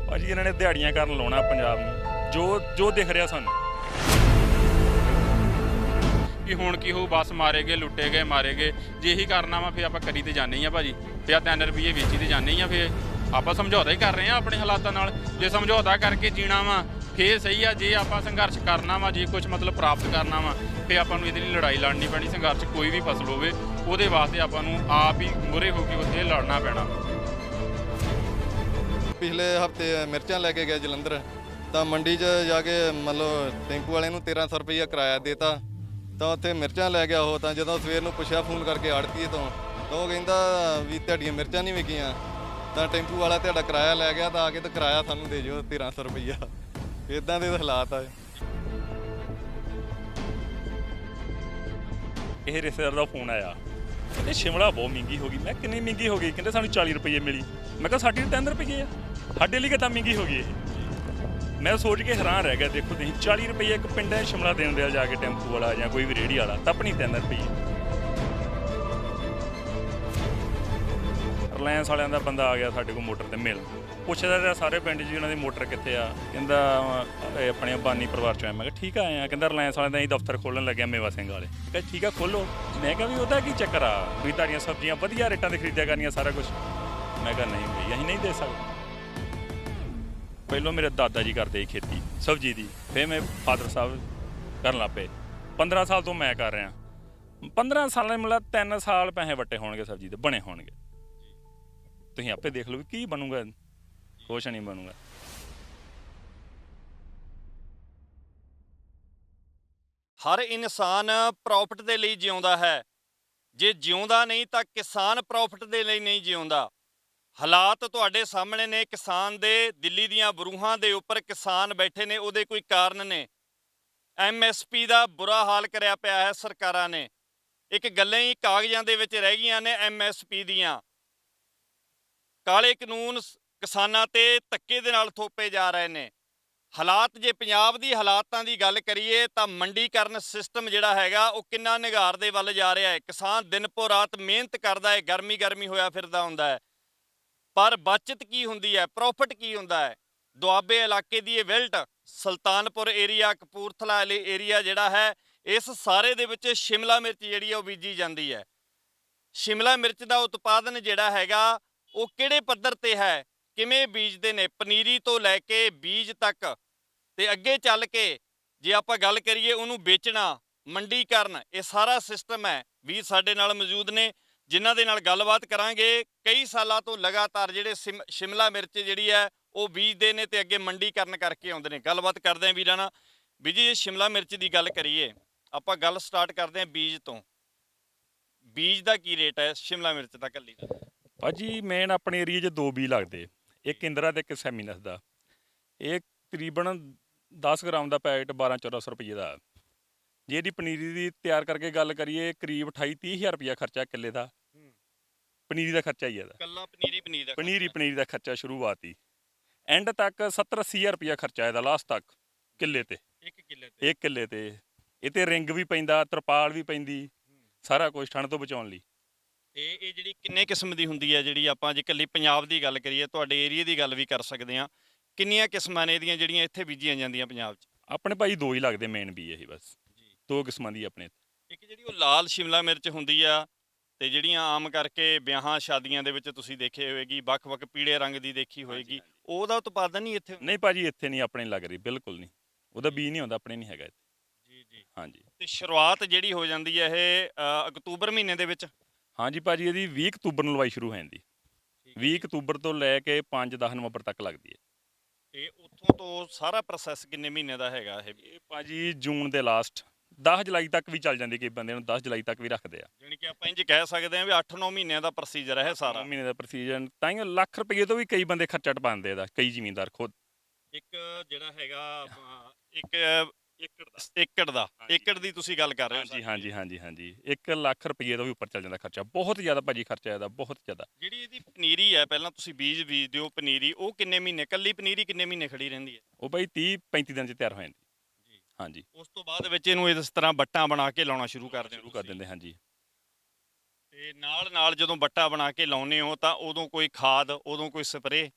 ਭਾਜੀ ਇਹਨਾਂ ਨੇ ਦਿਹਾੜੀਆਂ ਕਰਨ ਲਾਉਣਾ ਪੰਜਾਬ ਨੂੰ, ਜੋ ਦਿਖ ਰਿਹਾ ਸਾਨੂੰ ਕਿ ਹੁਣ ਕੀ ਹੋਊ, ਬੱਸ ਮਾਰੇ ਗਏ, ਲੁੱਟੇ ਗਏ, ਮਾਰੇ ਗਏ। ਜੇ ਇਹੀ ਕਰਨਾ ਵਾ ਫਿਰ ਆਪਾਂ ਕਰੀ ਤੇ ਜਾਂਦੇ ਹੀ ਆ ਭਾਜੀ, ਤੇ ਆ 3 ਰੁਪਏ ਵੇਚੀ ਤੇ ਜਾਂਦੇ ਹੀ ਆ। ਫਿਰ ਆਪਾਂ ਸਮਝੌਤਾ ਹੀ ਕਰ ਰਹੇ ਆ ਆਪਣੇ ਹਾਲਾਤਾਂ ਨਾਲ। ਜੇ ਸਮਝੌਤਾ ਕਰਕੇ ਜੀਣਾ ਵਾ ਫੇਰ ਸਹੀ ਆ, ਜੇ ਆਪਾਂ ਸੰਘਰਸ਼ ਕਰਨਾ ਵਾ, ਜੇ ਕੁਝ ਮਤਲਬ ਪ੍ਰਾਪਤ ਕਰਨਾ ਵਾ, ਫਿਰ ਆਪਾਂ ਨੂੰ ਇਹਦੇ ਲਈ ਲੜਾਈ ਲੜਨੀ ਪੈਣੀ। ਸੰਘਰਸ਼ ਕੋਈ ਵੀ ਫਸਲ ਹੋਵੇ ਉਹਦੇ ਵਾਸਤੇ ਆਪਾਂ ਨੂੰ ਆਪ ਹੀ ਮੂਹਰੇ ਹੋ ਕੇ ਉੱਥੇ ਲੜਨਾ ਪੈਣਾ। ਪਿਛਲੇ ਹਫਤੇ ਮਿਰਚਾਂ ਲੈ ਕੇ ਗਏ ਜਲੰਧਰ, ਤਾਂ ਮੰਡੀ 'ਚ ਜਾ ਕੇ ਮਤਲਬ ਟੈਂਪੂ ਵਾਲੇ ਨੂੰ 1300 ਰੁਪਈਆ ਕਿਰਾਇਆ ਦੇਤਾ, ਤਾਂ ਉੱਥੇ ਮਿਰਚਾਂ ਲੈ ਗਿਆ ਉਹ। ਤਾਂ ਜਦੋਂ ਸਵੇਰ ਨੂੰ ਪੁੱਛਿਆ ਫੋਨ ਕਰਕੇ ਆੜਤੀਏ ਤੋਂ, ਤਾਂ ਉਹ ਕਹਿੰਦਾ ਵੀ ਤੁਹਾਡੀਆਂ ਮਿਰਚਾਂ ਨਹੀਂ ਵਿਕੀਆਂ। ਤਾਂ ਟੈਂਪੂ ਵਾਲਾ ਤੁਹਾਡਾ ਕਿਰਾਇਆ ਲੈ ਗਿਆ, ਤਾਂ ਆ ਕੇ ਤਾਂ ਕਿਰਾਇਆ ਸਾਨੂੰ ਦੇ ਜਿਓ 1300 ਰੁਪਈਆ। ਇੱਦਾਂ ਦੇ ਹਾਲਾਤ ਆ। ਇਹ ਰਿਸ਼ਤੇਦਾਰ ਦਾ ਫੋਨ ਆਇਆ, ਕਹਿੰਦੇ ਸ਼ਿਮਲਾ ਬਹੁਤ ਮਹਿੰਗੀ ਹੋ ਗਈ। ਮੈਂ ਕਿੰਨੀ ਮਹਿੰਗੀ ਹੋ ਗਈ? ਕਹਿੰਦੇ ਸਾਨੂੰ 40 ਰੁਪਏ ਮਿਲੀ। ਮੈਂ ਕਿਹਾ ਸਾਡੀ 3 ਰੁਪਏ ਆ, ਸਾਡੇ ਲਈ ਕਿੱਦਾਂ ਮਹਿੰਗੀ ਹੋ ਗਈ ਇਹ? ਮੈਂ ਸੋਚ ਕੇ ਹੈਰਾਨ ਰਹਿ ਗਿਆ। ਦੇਖੋ ਤੁਸੀਂ 40 ਰੁਪਏ ਇੱਕ ਪਿੰਡਾਂ ਸ਼ਿਮਲਾ ਦੇਣ ਦਿਆ ਜਾ ਕੇ ਟੈਂਪੂ ਵਾਲਾ ਜਾਂ ਕੋਈ ਵੀ ਰੇਹੜੀ ਵਾਲਾ, ਤਾਂ ਆਪਣੀ 3 ਰੁਪਏ। ਰਿਲਾਇੰਸ ਵਾਲਿਆਂ ਦਾ ਬੰਦਾ ਆ ਗਿਆ ਸਾਡੇ ਕੋਲ ਮੋਟਰ ਤੇ ਮਿਲ, ਪੁੱਛਦਾ ਰਿਹਾ ਸਾਰੇ ਪਿੰਡ 'ਚ ਉਹਨਾਂ ਦੀ ਮੋਟਰ ਕਿੱਥੇ ਆ। ਕਹਿੰਦਾ ਇਹ ਆਪਣੇ ਅੰਬਾਨੀ ਪਰਿਵਾਰ 'ਚੋਂ ਆਇਆ। ਮੈਂ ਕਿਹਾ ਠੀਕ ਆ ਆਏ ਆ। ਕਹਿੰਦਾ ਰਿਲਾਇੰਸ ਵਾਲਿਆਂ ਦਾ ਅਸੀਂ ਦਫ਼ਤਰ ਖੋਲ੍ਹਣ ਲੱਗਿਆ ਮੇਵਾ ਸਿੰਘ ਵਾਲੇ। ਮੈਂ ਕਿਹਾ ਠੀਕ ਆ ਖੋਲ੍ਹੋ। ਮੈਂ ਕਿਹਾ ਵੀ ਉਹਦਾ ਕੀ ਚੱਕਰ ਆ ਵੀ ਤੁਹਾਡੀਆਂ ਸਬਜ਼ੀਆਂ ਵਧੀਆ ਰੇਟਾਂ 'ਤੇ ਖਰੀਦਿਆ ਕਰਨੀਆਂ ਸਾਰਾ ਕੁਝ। ਮੈਂ ਕਿਹਾ ਨਹੀਂ ਬਈ ਅਸੀਂ ਨਹੀਂ ਦੇ ਸਕਦੇ। ਪਹਿਲੋਂ ਮੇਰੇ ਦਾਦਾ ਜੀ ਕਰਦੇ ਸੀ ਖੇਤੀ ਸਬਜ਼ੀ ਦੀ, ਫਿਰ ਮੇਰੇ ਫਾਦਰ ਸਾਹਿਬ ਕਰਨ ਲੱਗ ਪਏ। 15 ਸਾਲ ਤੋਂ ਮੈਂ ਕਰ ਰਿਹਾ। 15 ਸਾਲਾਂ ਮਤਲਬ 3 ਸਾਲ ਪੈਸੇ ਵੱਟੇ ਹੋਣਗੇ ਸਬਜ਼ੀ ਦੇ, ਬਣੇ ਹੋਣਗੇ। ਤੁਸੀਂ ਆਪੇ ਦੇਖ ਲਓ ਵੀ ਕੀ ਬਣੂਗਾ, ਕੁਛ ਨਹੀਂ ਬਣੂਗਾ। ਹਰ ਇਨਸਾਨ ਪ੍ਰੋਫਿਟ ਦੇ ਲਈ ਜਿਉਂਦਾ ਹੈ। ਜੇ ਜਿਉਂਦਾ ਨਹੀਂ ਤਾਂ ਕਿਸਾਨ ਪ੍ਰੋਫਿਟ ਦੇ ਲਈ ਨਹੀਂ ਜਿਉਂਦਾ। ਹਾਲਾਤ ਤੁਹਾਡੇ ਸਾਹਮਣੇ ਨੇ। ਕਿਸਾਨ ਦੇ ਦਿੱਲੀ ਦੀਆਂ ਬਰੂਹਾਂ ਦੇ ਉੱਪਰ ਕਿਸਾਨ ਬੈਠੇ ਨੇ, ਉਹਦੇ ਕੋਈ ਕਾਰਨ ਨੇ। MSP ਦਾ ਬੁਰਾ ਹਾਲ ਕਰਿਆ ਪਿਆ ਹੈ ਸਰਕਾਰਾਂ ਨੇ। ਇੱਕ ਗੱਲਾਂ ਹੀ ਕਾਗਜ਼ਾਂ ਦੇ ਵਿੱਚ ਰਹਿ ਗਈਆਂ ਨੇ MSP ਦੀਆਂ। ਕਾਲੇ ਕਾਨੂੰਨ ਕਿਸਾਨਾਂ ਤੇ ਧੱਕੇ ਦੇ ਨਾਲ ਥੋਪੇ ਜਾ ਰਹੇ ਨੇ। ਹਾਲਾਤ ਜੇ ਪੰਜਾਬ ਦੀ ਹਾਲਾਤਾਂ ਦੀ ਗੱਲ ਕਰੀਏ ਤਾਂ ਮੰਡੀਕਰਨ ਸਿਸਟਮ ਜਿਹੜਾ ਹੈਗਾ ਉਹ ਕਿੰਨਾ ਨਿਘਾਰ ਦੇ ਵੱਲ ਜਾ ਰਿਹਾ ਹੈ। ਕਿਸਾਨ ਦਿਨ ਪੋ ਰਾਤ ਮਿਹਨਤ ਕਰਦਾ ਹੈ, ਗਰਮੀ ਹੋਇਆ ਫਿਰਦਾ ਹੁੰਦਾ ਹੈ, ਪਰ ਬਚਤ ਕੀ ਹੁੰਦੀ ਹੈ, ਪ੍ਰੋਫਿਟ ਕੀ ਹੁੰਦਾ ਹੈ? ਦੁਆਬੇ ਇਲਾਕੇ ਦੀ ਇਹ ਵਿਲਟ, ਸੁਲਤਾਨਪੁਰ ਏਰੀਆ, ਕਪੂਰਥਲਾ ਏਰੀਆ ਜਿਹੜਾ ਹੈ, ਇਸ ਸਾਰੇ ਦੇ ਵਿੱਚ ਸ਼ਿਮਲਾ ਮਿਰਚ ਜਿਹੜੀ ਹੈ ਉਹ ਬੀਜੀ ਜਾਂਦੀ ਹੈ। ਸ਼ਿਮਲਾ ਮਿਰਚ ਦਾ ਉਤਪਾਦਨ ਜਿਹੜਾ ਹੈਗਾ ਉਹ ਕਿਹੜੇ ਪੱਧਰ ਤੇ ਹੈ, ਕਿਵੇਂ ਬੀਜਦੇ ਨੇ, ਪਨੀਰੀ ਤੋਂ ਲੈ ਕੇ ਬੀਜ ਤੱਕ, ਤੇ ਅੱਗੇ ਚੱਲ ਕੇ ਜੇ ਆਪਾਂ ਗੱਲ ਕਰੀਏ ਉਹਨੂੰ ਵੇਚਣਾ, ਮੰਡੀਕਰਨ, ਇਹ ਸਾਰਾ ਸਿਸਟਮ ਹੈ। ਵੀਰ ਸਾਡੇ ਨਾਲ ਮੌਜੂਦ ਨੇ ਜਿਨ੍ਹਾਂ ਦੇ ਨਾਲ ਗੱਲਬਾਤ ਕਰਾਂਗੇ। ਕਈ ਸਾਲਾਂ ਤੋਂ ਲਗਾਤਾਰ ਜਿਹੜੇ ਸ਼ਿਮਲਾ ਮਿਰਚ ਜਿਹੜੀ ਹੈ ਉਹ ਬੀਜਦੇ ਨੇ ਤੇ ਅੱਗੇ ਮੰਡੀਕਰਨ ਕਰਕੇ ਆਉਂਦੇ ਨੇ। ਗੱਲਬਾਤ ਕਰਦੇ ਹਾਂ ਵੀਰਾਂ ਨਾਲ। ਵੀ ਜੀ, ਸ਼ਿਮਲਾ ਮਿਰਚ ਦੀ ਗੱਲ ਕਰੀਏ, ਆਪਾਂ ਗੱਲ ਸਟਾਰਟ ਕਰਦੇ ਹਾਂ ਬੀਜ ਤੋਂ। ਬੀਜ ਦਾ ਕੀ ਰੇਟ ਹੈ ਸ਼ਿਮਲਾ ਮਿਰਚ ਦਾ ਇਕੱਲੀ ਦਾ? ਭਾਜੀ ਮੇਨ ਆਪਣੇ ਏਰੀਏ 'ਚ 2 ਬੀਜ ਲੱਗਦੇ, ਇੱਕ ਇੰਦਰਾ ਤੇ ਇੱਕ ਸੈਮੀਨਸ ਦਾ। ਇਹ ਤਕਰੀਬਨ 10 ਗ੍ਰਾਮ ਦਾ ਪੈਕਟ 1200-1400 ਰੁਪਏ ਦਾ। ਜੇ ਇਹਦੀ ਪਨੀਰੀ ਦੀ ਤਿਆਰ ਕਰਕੇ ਗੱਲ ਕਰੀਏ, ਕਰੀਬ 28-30 ਹਜ਼ਾਰ ਰੁਪਇਆ ਖਰਚਾ ਕਿੱਲੇ ਦਾ। ਪਨੀਰੀ ਦਾ ਖਰਚਾ ਹੀ ਇਹਦਾ, ਕੱਲਾ ਪਨੀਰੀ ਦਾ ਪਨੀਰੀ ਦਾ ਖਰਚਾ ਸ਼ੁਰੂਆਤ ਹੀ ਐਂਡ ਤੱਕ 70-80 ਹਜ਼ਾਰ ਰੁਪਇਆ ਖਰਚਾ ਇਹਦਾ ਲਾਸਟ ਤੱਕ ਕਿੱਲੇ ਤੇ। ਇੱਕ ਕਿੱਲੇ ਤੇ ਇਹ ਤੇ ਰਿੰਗ ਵੀ ਪੈਂਦਾ, ਤਰਪਾਲ ਵੀ ਪੈਂਦੀ, ਸਾਰਾ ਕੁਝ ਠੰਡ ਤੋਂ ਬਚਾਉਣ ਲਈ। ਤੇ ਇਹ ਜਿਹੜੀ ਕਿੰਨੇ ਕਿਸਮ ਦੀ ਹੁੰਦੀ ਹੈ, ਜਿਹੜੀ ਆਪਾਂ ਜੇ ਇਕੱਲੀ ਪੰਜਾਬ ਦੀ ਗੱਲ ਕਰੀਏ, ਤੁਹਾਡੇ ਏਰੀਏ ਦੀ ਗੱਲ ਵੀ ਕਰ ਸਕਦੇ ਹਾਂ, ਕਿੰਨੀਆਂ ਕਿਸਮਾਂ ਨੇ ਇਹਦੀਆਂ ਜਿਹੜੀਆਂ ਇੱਥੇ ਬੀਜੀਆਂ ਜਾਂਦੀਆਂ ਪੰਜਾਬ 'ਚ? ਆਪਣੇ ਭਾਈ 2 ਹੀ ਲੱਗਦੇ ਮੇਨ ਬੀ, ਇਹੀ ਬਸ 2 ਕਿਸਮਾਂ ਦੀ ਆਪਣੇ। ਇੱਕ ਜਿਹੜੀ ਉਹ ਲਾਲ ਸ਼ਿਮਲਾ ਮਿਰਚ ਹੁੰਦੀ ਆ, ਤੇ ਜਿਹੜੀਆਂ ਆਮ ਕਰਕੇ ਵਿਆਹਾਂ ਸ਼ਾਦੀਆਂ ਦੇ ਵਿੱਚ ਤੁਸੀਂ ਦੇਖੇ ਹੋਏਗੀ, ਵੱਖ-ਵੱਖ ਪੀਲੇ ਰੰਗ ਦੀ ਦੇਖੀ ਹੋਏਗੀ, ਉਹਦਾ ਉਤਪਾਦਨ ਨਹੀਂ ਇੱਥੇ? ਨਹੀਂ ਭਾਜੀ ਇੱਥੇ ਨਹੀਂ, ਆਪਣੇ ਲੱਗ ਰਹੀ, ਬਿਲਕੁਲ ਨਹੀਂ। ਉਹਦਾ ਬੀਜ ਨਹੀਂ ਹੁੰਦਾ, ਆਪਣੇ ਨਹੀਂ ਹੈਗਾ ਇੱਥੇ। ਜੀ ਹਾਂਜੀ। ਤੇ ਸ਼ੁਰੂਆਤ ਜਿਹੜੀ ਹੋ ਜਾਂਦੀ ਹੈ ਇਹ ਅਕਤੂਬਰ ਮਹੀਨੇ ਦੇ ਵਿੱਚ? ਹਾਂਜੀ ਭਾਜੀ, ਇਹਦੀ 20 ਅਕਤੂਬਰ ਨੂੰ ਲਵਾਈ ਸ਼ੁਰੂ ਹੋ ਜਾਂਦੀ। 20 ਅਕਤੂਬਰ ਤੋਂ ਲੈ ਕੇ 5-10 ਨਵੰਬਰ ਤੱਕ ਲੱਗਦੀ ਹੈ। ਤੇ ਉੱਥੋਂ ਤੋਂ ਸਾਰਾ ਪ੍ਰੋਸੈਸ ਕਿੰਨੇ ਮਹੀਨੇ ਦਾ ਹੈਗਾ ਇਹ ਭਾਜੀ ਜੂਨ ਦੇ ਲਾਸਟ 10 ਜੁਲਾਈ ਤੱਕ ਵੀ ਚੱਲ ਜਾਂਦੀ, ਕਈ ਬੰਦੇ ਨੂੰ 10 ਜੁਲਾਈ ਤੱਕ ਵੀ ਰੱਖਦੇ ਆ। ਜਾਣੀ ਕਿ ਆਪਾਂ ਇੰਜ ਕਹਿ ਸਕਦੇ ਹਾਂ ਵੀ 8-9 ਮਹੀਨਿਆਂ ਦਾ ਪ੍ਰੋਸੀਜਰ ਹੈ ਸਾਰਾ। 9 ਮਹੀਨੇ ਦਾ ਪ੍ਰੋਸੀਜਰ, ਤਾਂ ਹੀ ਲੱਖ ਰੁਪਏ ਤੋਂ ਵੀ ਕਈ ਬੰਦੇ ਖਰਚਾ ਟਪਾਉਂਦੇ ਇਹਦਾ, ਕਈ ਜ਼ਿਮੀਂਦਾਰ ਖੁਦ। ਇੱਕ ਜਿਹੜਾ ਹੈਗਾ ਏਕੜ ਦੀ ਤੁਸੀਂ ਗੱਲ ਕਰ ਰਹੇ ਹੋ? ਹਾਂਜੀ 1 ਲੱਖ ਰੁਪਏ ਤੋਂ ਵੀ ਉੱਪਰ ਚੱਲ ਜਾਂਦਾ ਖਰਚਾ। ਬਹੁਤ ਜ਼ਿਆਦਾ ਭਾਜੀ ਖਰਚਾ ਇਹਦਾ, ਬਹੁਤ ਜ਼ਿਆਦਾ। ਜਿਹੜੀ ਇਹਦੀ ਪਨੀਰੀ ਹੈ, ਪਹਿਲਾਂ ਤੁਸੀਂ ਬੀਜਦੇ ਹੋ ਪਨੀਰੀ, ਉਹ ਕਿੰਨੇ ਮਹੀਨੇ, ਕੱਲੀ ਪਨੀਰੀ ਕਿੰਨੇ ਮਹੀਨੇ ਖੜੀ ਰਹਿੰਦੀ ਹੈ? ਉਹ ਭਾਈ 30-35 ਦਿਨ 'ਚ ਤਿਆਰ ਹੋ ਜਾਂਦੀ। ਹਾਂਜੀ। ਉਸ ਤੋਂ ਬਾਅਦ ਵਿੱਚ ਇਹਨੂੰ ਇਸ ਤਰ੍ਹਾਂ ਬੱਟਾਂ ਬਣਾ ਕੇ ਲਾਉਣਾ ਸ਼ੁਰੂ ਕਰ ਦਿੰਦੇ। ਹਾਂਜੀ। ਤੇ ਨਾਲ ਜਦੋਂ ਬੱਟਾ ਬਣਾ ਕੇ ਲਾਉਨੇ ਹੋ ਤਾਂ ਉਦੋਂ ਕੋਈ ਖਾਦ, ਉਦੋਂ ਕੋਈ ਸਪਰੇਅ?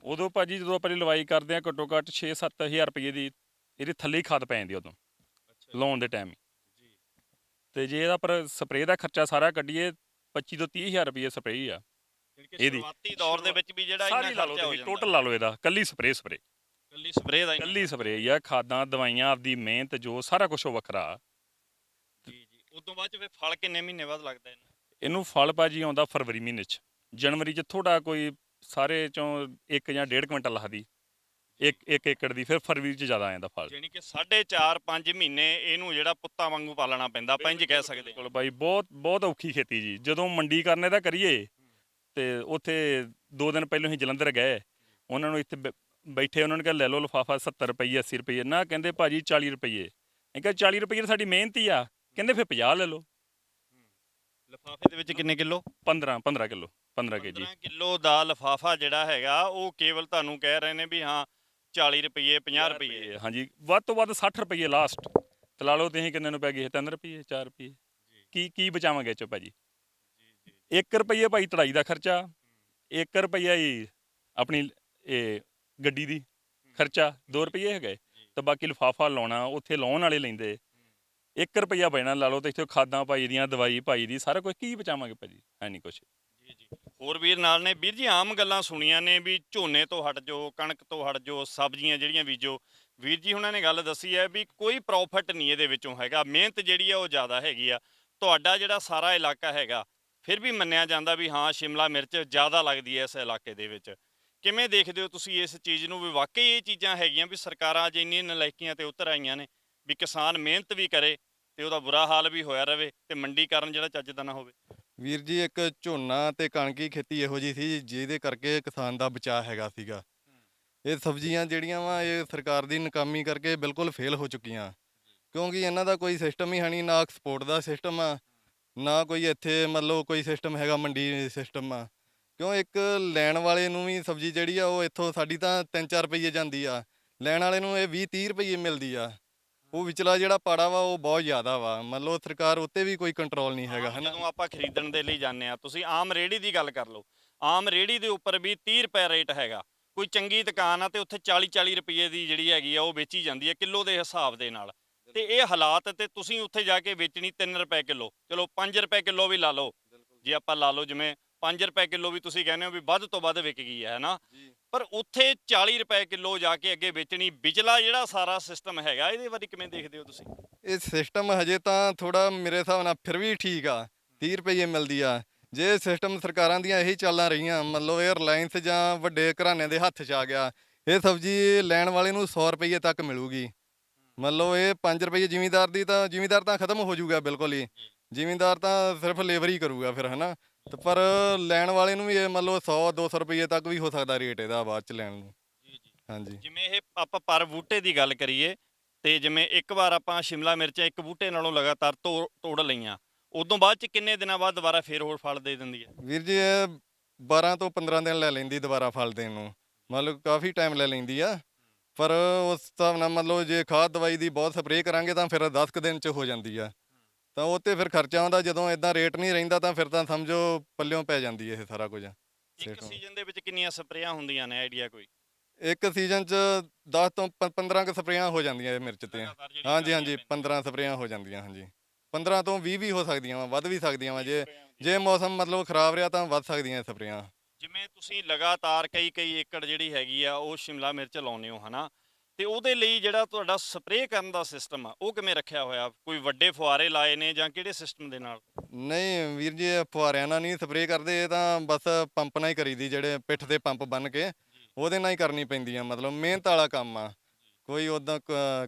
ਉਦੋਂ ਭਾਜੀ ਜਦੋਂ ਆਪਾਂ ਲਵਾਈ ਕਰਦੇ ਆ ਘੱਟੋ ਘੱਟ 6-7 ਹਜ਼ਾਰ ਰੁਪਏ ਦੀ ਇਹਦੇ ਥੱਲੇ ਹੀ ਖਾਦ ਪੈ ਜਾਂਦੀ ਉਦੋਂ ਲਾਉਣ ਦੇ ਟਾਈਮ ਜੀ ਤੇ ਜੇ ਇਹਦਾ ਪਰ ਸਪਰੇਅ ਦਾ ਖਰਚਾ ਸਾਰਾ ਕੱਢੀਏ 25 ਤੋਂ 30 ਹਜ਼ਾਰ ਰੁਪਏ ਸਪਰੇਅ ਹੀ ਆ ਯਾਨੀ ਕਿ ਇਹਦੀ ਸ਼ੁਰੂਆਤੀ ਦੌਰ ਦੇ ਵਿੱਚ ਵੀ ਜਿਹੜਾ ਸਾਰੀ ਇੰਨਾ ਲਾ ਲਓ ਖਰਚਾ ਹੋ ਤੁਸੀਂ ਜਾਂਦਾ ਟੋਟਲ ਲਾ ਲਓ ਇਹਦਾ ਕੱਲੀ ਸਪਰੇਅ ਕੱਲੀ ਸਪਰੇਅ ਦਾ ਹੀ ਕੱਲੀ ਸਪਰੇਅ ਹੀ ਆ ਖਾਦਾਂ ਦਵਾਈਆਂ ਆਪਦੀ ਮਿਹਨਤ ਜੋ ਸਾਰਾ ਕੁਝ ਉਹ ਵੱਖਰਾ ਜੀ ਉਸ ਤੋਂ ਬਾਅਦ ਚ ਫਿਰ ਫਲ ਕਿੰਨੇ ਮਹੀਨੇ ਬਾਅਦ ਲੱਗਦਾ ਇਹਨੂੰ ਇਹਨੂੰ ਫਲ ਭਾਜੀ ਆਉਂਦਾ ਫਰਵਰੀ ਮਹੀਨੇ 'ਚ ਜਨਵਰੀ 'ਚ ਥੋੜਾ ਕੋਈ ਸਾਰੇ ਚੋਂ 1 ਜਾਂ 1.5 ਕੁਇੰਟਲ ਲੱਗਦੀ ਇੱਕ ਏਕੜ ਦੀ ਫਿਰ ਫਰਵਰੀ 'ਚ ਜ਼ਿਆਦਾ ਆ ਜਾਂਦਾ ਫਲ ਯਾਨੀ ਕਿ 4.5-5 ਮਹੀਨੇ ਇਹਨੂੰ ਜਿਹੜਾ ਪੁੱਤਾਂ ਵਾਂਗੂ ਪਾਲਣਾ ਪੈਂਦਾ ਆਪਾਂ ਇੰਜ ਕਹਿ ਸਕਦੇ ਹਾਂ ਬਿਲਕੁਲ ਬਾਈ ਬਹੁਤ ਬਹੁਤ ਔਖੀ ਖੇਤੀ ਜੀ ਜਦੋਂ ਮੰਡੀ ਕਰਨੇ ਦਾ ਕਰੀਏ ਤੇ ਉੱਥੇ 2 ਦਿਨ ਪਹਿਲਾਂ ਹੀ ਜਲੰਧਰ ਗਏ ਉਹਨਾਂ ਨੂੰ ਇੱਥੇ ਬੈਠੇ ਉਹਨਾਂ ਨੇ ਕਿਹਾ ਲੈ ਲਓ ਲਿਫਾਫਾ 70 ਰੁਪਏ 80 ਰੁਪਏ ਨਾ ਕਹਿੰਦੇ ਭਾਜੀ 40 ਰੁਪਏ ਮੈਂ ਕਿਹਾ 40 ਰੁਪਏ ਤਾਂ ਸਾਡੀ ਮਿਹਨਤ ਹੀ ਆ ਕਹਿੰਦੇ ਫਿਰ 50 ਲੈ ਲਓ ਲਿਫਾਫੇ ਦੇ ਵਿੱਚ ਕਿੰਨੇ ਕਿਲੋ 15 ਕਿਲੋ 15 ਕੇਜੀ 15 ਕਿਲੋ ਦਾ ਲਿਫਾਫਾ ਜਿਹੜਾ ਹੈਗਾ ਉਹ ਕੇਵਲ ਤੁਹਾਨੂੰ ਕਹਿ ਰਹੇ ਨੇ ਵੀ ਹਾਂ 40 ਰੁਪਏ 50 ਰੁਪਏ ਹਾਂਜੀ ਵੱਧ ਤੋਂ ਵੱਧ 60 ਰੁਪਏ ਲਾਸਟ ਤੇ ਲਾ ਲਓ ਤੁਸੀਂ ਕਿੰਨੇ ਨੂੰ ਪੈ ਗਏ 3 ਰੁਪਏ 4 ਰੁਪਏ ਕੀ ਬਚਾਵਾਂਗੇ ਇਹ 'ਚੋਂ ਭਾਜੀ 1 ਰੁਪਏ ਭਾਈ ਤੜਾਈ ਦਾ ਖਰਚਾ 1 ਰੁਪਈਆ ਹੀ ਆਪਣੀ ਇਹ ਗੱਡੀ ਦੀ ਖਰਚਾ 2 ਰੁਪਏ ਹੈਗੇ ਤੇ ਬਾਕੀ ਲਿਫਾਫਾ ਲਾਉਣਾ ਉੱਥੇ ਲਾਉਣ ਵਾਲੇ ਲੈਂਦੇ 1 ਰੁਪਈਆ ਬਚਣਾ ਲਾ ਲਓ ਤੇ ਇੱਥੇ ਖਾਦਾਂ ਭਾਈ ਦੀਆਂ ਦਵਾਈ ਭਾਈ ਦੀ ਸਾਰਾ ਕੁਝ ਕੀ ਬਚਾਵਾਂਗੇ ਭਾਜੀ ਹੈ ਨਹੀਂ ਕੁਛ ਜੀ ਹੋਰ ਵੀਰ ਨਾਲ ਨੇ ਵੀਰ ਜੀ ਆਮ ਗੱਲਾਂ ਸੁਣੀਆਂ ਨੇ ਵੀ ਝੋਨੇ ਤੋਂ ਹਟ ਜਾਓ ਕਣਕ ਤੋਂ ਹਟ ਜਾਓ ਸਬਜ਼ੀਆਂ ਜਿਹੜੀਆਂ ਬੀਜੋ ਵੀਰ ਜੀ ਉਹਨਾਂ ਨੇ ਗੱਲ ਦੱਸੀ ਹੈ ਵੀ ਕੋਈ ਪ੍ਰੋਫਿਟ ਨਹੀਂ ਇਹਦੇ ਵਿੱਚੋਂ ਹੈਗਾ ਮਿਹਨਤ ਜਿਹੜੀ ਆ ਉਹ ਜ਼ਿਆਦਾ ਹੈਗੀ ਆ ਤੁਹਾਡਾ ਜਿਹੜਾ ਸਾਰਾ ਇਲਾਕਾ ਹੈਗਾ ਫਿਰ ਵੀ ਮੰਨਿਆ ਜਾਂਦਾ ਵੀ ਹਾਂ ਸ਼ਿਮਲਾ ਮਿਰਚ ਜ਼ਿਆਦਾ ਲੱਗਦੀ ਹੈ ਇਸ ਇਲਾਕੇ ਦੇ ਵਿੱਚ ਕਿਵੇਂ ਦੇਖਦੇ ਹੋ ਤੁਸੀਂ ਇਸ ਚੀਜ਼ ਨੂੰ ਵੀ ਵਾਕਈ ਇਹ ਚੀਜ਼ਾਂ ਹੈਗੀਆਂ ਵੀ ਸਰਕਾਰਾਂ ਅੱਜ ਇੰਨੀਆਂ ਨਲਾਇਕੀਆਂ ਤੇ ਉਤਰ ਆਈਆਂ ਨੇ ਵੀ ਕਿਸਾਨ ਮਿਹਨਤ ਵੀ ਕਰੇ ਤੇ ਉਹਦਾ ਬੁਰਾ ਹਾਲ ਵੀ ਹੋਇਆ ਰਵੇ ਤੇ ਮੰਡੀਕਰਨ ਜਿਹੜਾ ਚੱਜ ਦਾ ਨਾ ਹੋਵੇ ਵੀਰ ਜੀ ਇੱਕ ਝੋਨਾ ਤੇ ਕਣਕ ਦੀ ਖੇਤੀ ਇਹੋ ਜਿਹੀ ਸੀ ਜਿਹਦੇ ਕਰਕੇ ਕਿਸਾਨ ਦਾ ਬਚਾਅ ਹੈਗਾ ਸੀਗਾ ਇਹ ਸਬਜ਼ੀਆਂ ਜਿਹੜੀਆਂ ਵਾ ਇਹ ਸਰਕਾਰ ਦੀ ਨਾਕਾਮੀ ਕਰਕੇ ਬਿਲਕੁਲ ਫੇਲ ਹੋ ਚੁੱਕੀਆਂ ਕਿਉਂਕਿ ਇਹਨਾਂ ਦਾ ਕੋਈ ਸਿਸਟਮ ਹੀ ਹੈ ਨਹੀਂ ਨਾ ਐਕਸਪੋਰਟ ਦਾ ਸਿਸਟਮ ਆ ਨਾ ਕੋਈ ਇੱਥੇ ਮਤਲਬ ਕੋਈ ਸਿਸਟਮ ਹੈਗਾ ਮੰਡੀ ਸਿਸਟਮ ਆ ਕਿਉਂ ਇੱਕ ਲੈਣ ਵਾਲੇ ਨੂੰ ਵੀ ਸਬਜ਼ੀ ਜਿਹੜੀ ਆ ਉਹ ਇੱਥੋਂ ਸਾਡੀ ਤਾਂ 3-4 ਰੁਪਏ ਜਾਂਦੀ ਆ ਲੈਣ ਵਾਲੇ ਨੂੰ ਇਹ 20-30 ਰੁਪਏ ਮਿਲਦੀ ਆ ਉਹ ਵਿਚਲਾ ਜਿਹੜਾ ਪਾੜਾ ਵਾ ਉਹ ਬਹੁਤ ਜ਼ਿਆਦਾ ਵਾ ਮਤਲਬ ਸਰਕਾਰ ਉੱਤੇ ਵੀ ਕੋਈ ਕੰਟਰੋਲ ਨਹੀਂ ਹੈਗਾ ਹਨਾ ਜਦੋਂ ਆਪਾਂ ਖਰੀਦਣ ਦੇ ਲਈ ਜਾਂਦੇ ਆ ਤੁਸੀਂ ਆਮ ਰੇਹੜੀ ਦੀ ਗੱਲ ਕਰ ਲਓ ਆਮ ਰੇਹੜੀ ਦੇ ਉੱਪਰ ਵੀ 30 ਰੁਪਏ ਰੇਟ ਹੈਗਾ ਕੋਈ ਚੰਗੀ ਦੁਕਾਨ ਆ ਤੇ ਉੱਥੇ 40-40 ਰੁਪਏ ਦੀ ਜਿਹੜੀ ਹੈਗੀ ਆ ਉਹ ਵੇਚੀ ਜਾਂਦੀ ਹੈ ਕਿਲੋ ਦੇ ਹਿਸਾਬ ਦੇ ਨਾਲ ਤੇ ਇਹ ਹਾਲਾਤ ਤੇ ਤੁਸੀਂ ਉੱਥੇ ਜਾ ਕੇ ਵੇਚਣੀ 3 ਰੁਪਏ ਕਿਲੋ ਚਲੋ 5 ਰੁਪਏ ਕਿਲੋ ਵੀ ਲਾ ਲਓ ਜੇ ਆਪਾਂ ਲਾ ਲਓ ਜਿਵੇਂ 5 ਰੁਪਏ ਕਿਲੋ ਵੀ ਤੁਸੀਂ ਕਹਿੰਦੇ ਹੋ ਵੀ ਵੱਧ ਤੋਂ ਵੱਧ ਵਿਕ ਗਈ ਹੈ ਨਾ ਪਰ ਉੱਥੇ 40 ਰੁਪਏ ਕਿਲੋ ਜਾ ਕੇ ਅੱਗੇ ਵੇਚਣੀ ਵਿਚਲਾ ਜਿਹੜਾ ਸਾਰਾ ਸਿਸਟਮ ਹੈਗਾ ਇਹਦੇ ਬਾਰੇ ਕਿਵੇਂ ਦੇਖਦੇ ਹੋ ਤੁਸੀਂ ਇਹ ਸਿਸਟਮ ਹਜੇ ਤਾਂ ਥੋੜਾ ਮੇਰੇ ਹਿਸਾਬ ਨਾਲ ਫਿਰ ਵੀ ਠੀਕ ਆ 30 ਰੁਪਏ ਮਿਲਦੀ ਆ ਜੇ ਸਿਸਟਮ ਸਰਕਾਰਾਂ ਦੀਆਂ ਇਹੀ ਚੱਲਾਂ ਰਹੀਆਂ ਮਤਲਬ ਇਹ ਰਿਲਾਇੰਸ ਜਾਂ ਵੱਡੇ ਘਰਾਣਿਆਂ ਦੇ ਹੱਥ 'ਚ ਆ ਗਿਆ ਇਹ ਸਬਜ਼ੀ ਲੈਣ ਵਾਲੇ ਨੂੰ 100 ਰੁਪਏ ਤੱਕ ਮਿਲੂਗੀ ਮਤਲਬ ਇਹ 5 ਰੁਪਏ ਜ਼ਿਮੀਂਦਾਰ ਤਾਂ ਖਤਮ ਹੋ ਜਾਊਗਾ ਬਿਲਕੁਲ ਹੀ ਜ਼ਿਮੀਂਦਾਰ ਤਾਂ ਸਿਰਫ ਲੇਬਰ ਹੀ ਕਰੂਗਾ ਫਿਰ ਹਨਾ ਤੇ ਪਰ ਲੈਣ ਵਾਲੇ ਨੂੰ ਵੀ ਇਹ ਮਤਲਬ 100-200 ਰੁਪਏ ਤੱਕ ਵੀ ਹੋ ਸਕਦਾ ਰੇਟ ਇਹਦਾ ਬਾਅਦ ਚ ਲੈਣ ਨੂੰ ਹਾਂਜੀ ਜਿਵੇਂ ਇਹ ਆਪਾਂ ਪਰ ਬੂਟੇ ਦੀ ਗੱਲ ਕਰੀਏ ਤੇ ਜਿਵੇਂ ਇੱਕ ਵਾਰ ਆਪਾਂ ਸ਼ਿਮਲਾ ਮਿਰਚਾਂ ਇੱਕ ਬੂਟੇ ਨਾਲੋਂ ਲਗਾਤਾਰ ਤੋੜ ਲਈਆਂ ਉਦੋਂ ਬਾਅਦ ਚ ਕਿੰਨੇ ਦਿਨਾਂ ਬਾਅਦ ਦੁਬਾਰਾ ਫੇਰ ਹੋਰ ਫਲ ਦੇ ਦਿੰਦੀ ਹੈ ਵੀਰ ਜੀ ਇਹ 12 ਤੋਂ 15 ਦਿਨ ਲੈ ਲੈਂਦੀ ਦੁਬਾਰਾ ਫਲ ਦੇਣ ਨੂੰ ਮਤਲਬ ਕਾਫੀ ਟਾਈਮ ਲੈ ਲੈਂਦੀ ਆ ਪਰ ਉਸ ਹਿਸਾਬ ਨਾਲ ਮਤਲਬ ਜੇ ਖਾਦ ਦਵਾਈ ਦੀ ਬਹੁਤ ਸਪਰੇਅ ਕਰਾਂਗੇ ਤਾਂ ਫਿਰ 10 ਕੁ ਦਿਨ ਚ ਹੋ ਜਾਂਦੀ ਆ ਤਾਂ ਉਹ ਤੇ ਫਿਰ ਖਰਚਾ ਆਉਂਦਾ ਜਦੋਂ ਇਦਾਂ ਰੇਟ ਨਹੀਂ ਰਹਿੰਦਾ ਤਾਂ ਫਿਰ ਤਾਂ ਸਮਝੋ ਪੱਲਿਓਂ ਪੈ ਜਾਂਦੀ ਇਹ ਸਾਰਾ ਕੁਝ ਇੱਕ ਸੀਜ਼ਨ ਦੇ ਵਿੱਚ ਕਿੰਨੀਆਂ ਸਪਰੇਆਂ ਹੁੰਦੀਆਂ ਨੇ ਆਈਡੀਆ ਕੋਈ ਇੱਕ ਸੀਜ਼ਨ ਚ 10 ਤੋਂ 15 ਕੁ ਸਪਰੇਆਂ ਹੋ ਜਾਂਦੀਆਂ ਇਹ ਮਿਰਚ ਤੇ ਹਾਂਜੀ 15 ਸਪਰੇਆਂ ਹੋ ਜਾਂਦੀਆਂ ਹਾਂਜੀ 15 ਤੋਂ 20 ਵੀ ਹੋ ਸਕਦੀਆਂ ਵਾ ਵੱਧ ਵੀ ਸਕਦੀਆਂ ਵਾ ਜੇ ਮੌਸਮ ਮਤਲਬ ਖਰਾਬ ਰਿਹਾ ਤਾਂ ਵੱਧ ਸਕਦੀਆਂ ਸਪਰੇਆਂ ਜਿਵੇਂ ਤੁਸੀਂ ਲਗਾਤਾਰ ਕਈ ਏਕੜ ਜਿਹੜੀ ਹੈਗੀ ਆ ਉਹ ਸ਼ਿਮਲਾ ਮਿਰਚ ਲਾਉਂਦੇ ਹੋ ਹਨਾ ਤੇ ਉਹਦੇ ਲਈ ਜਿਹੜਾ ਤੁਹਾਡਾ ਸਪਰੇਅ ਕਰਨ ਦਾ ਸਿਸਟਮ ਆ ਉਹ ਕਿਵੇਂ ਰੱਖਿਆ ਹੋਇਆ ਕੋਈ ਵੱਡੇ ਫੁਹਾਰੇ ਲਾਏ ਨੇ ਜਾਂ ਕਿਹੜੇ ਸਿਸਟਮ ਦੇ ਨਾਲ ਨਹੀਂ ਵੀਰ ਜੀ ਫੁਹਾਰਿਆਂ ਨਾਲ ਨਹੀਂ ਸਪਰੇਅ ਕਰਦੇ ਇਹ ਤਾਂ ਬਸ ਪੰਪ ਨਾਲ ਹੀ ਕਰੀਦੀ ਜਿਹੜੇ ਪਿੱਠ ਤੇ ਪੰਪ ਬੰਨ ਕੇ ਉਹਦੇ ਨਾਲ ਹੀ ਕਰਨੀ ਪੈਂਦੀ ਆ ਮਤਲਬ ਮਿਹਨਤ ਵਾਲਾ ਕੰਮ ਆ ਕੋਈ ਉਦਾਂ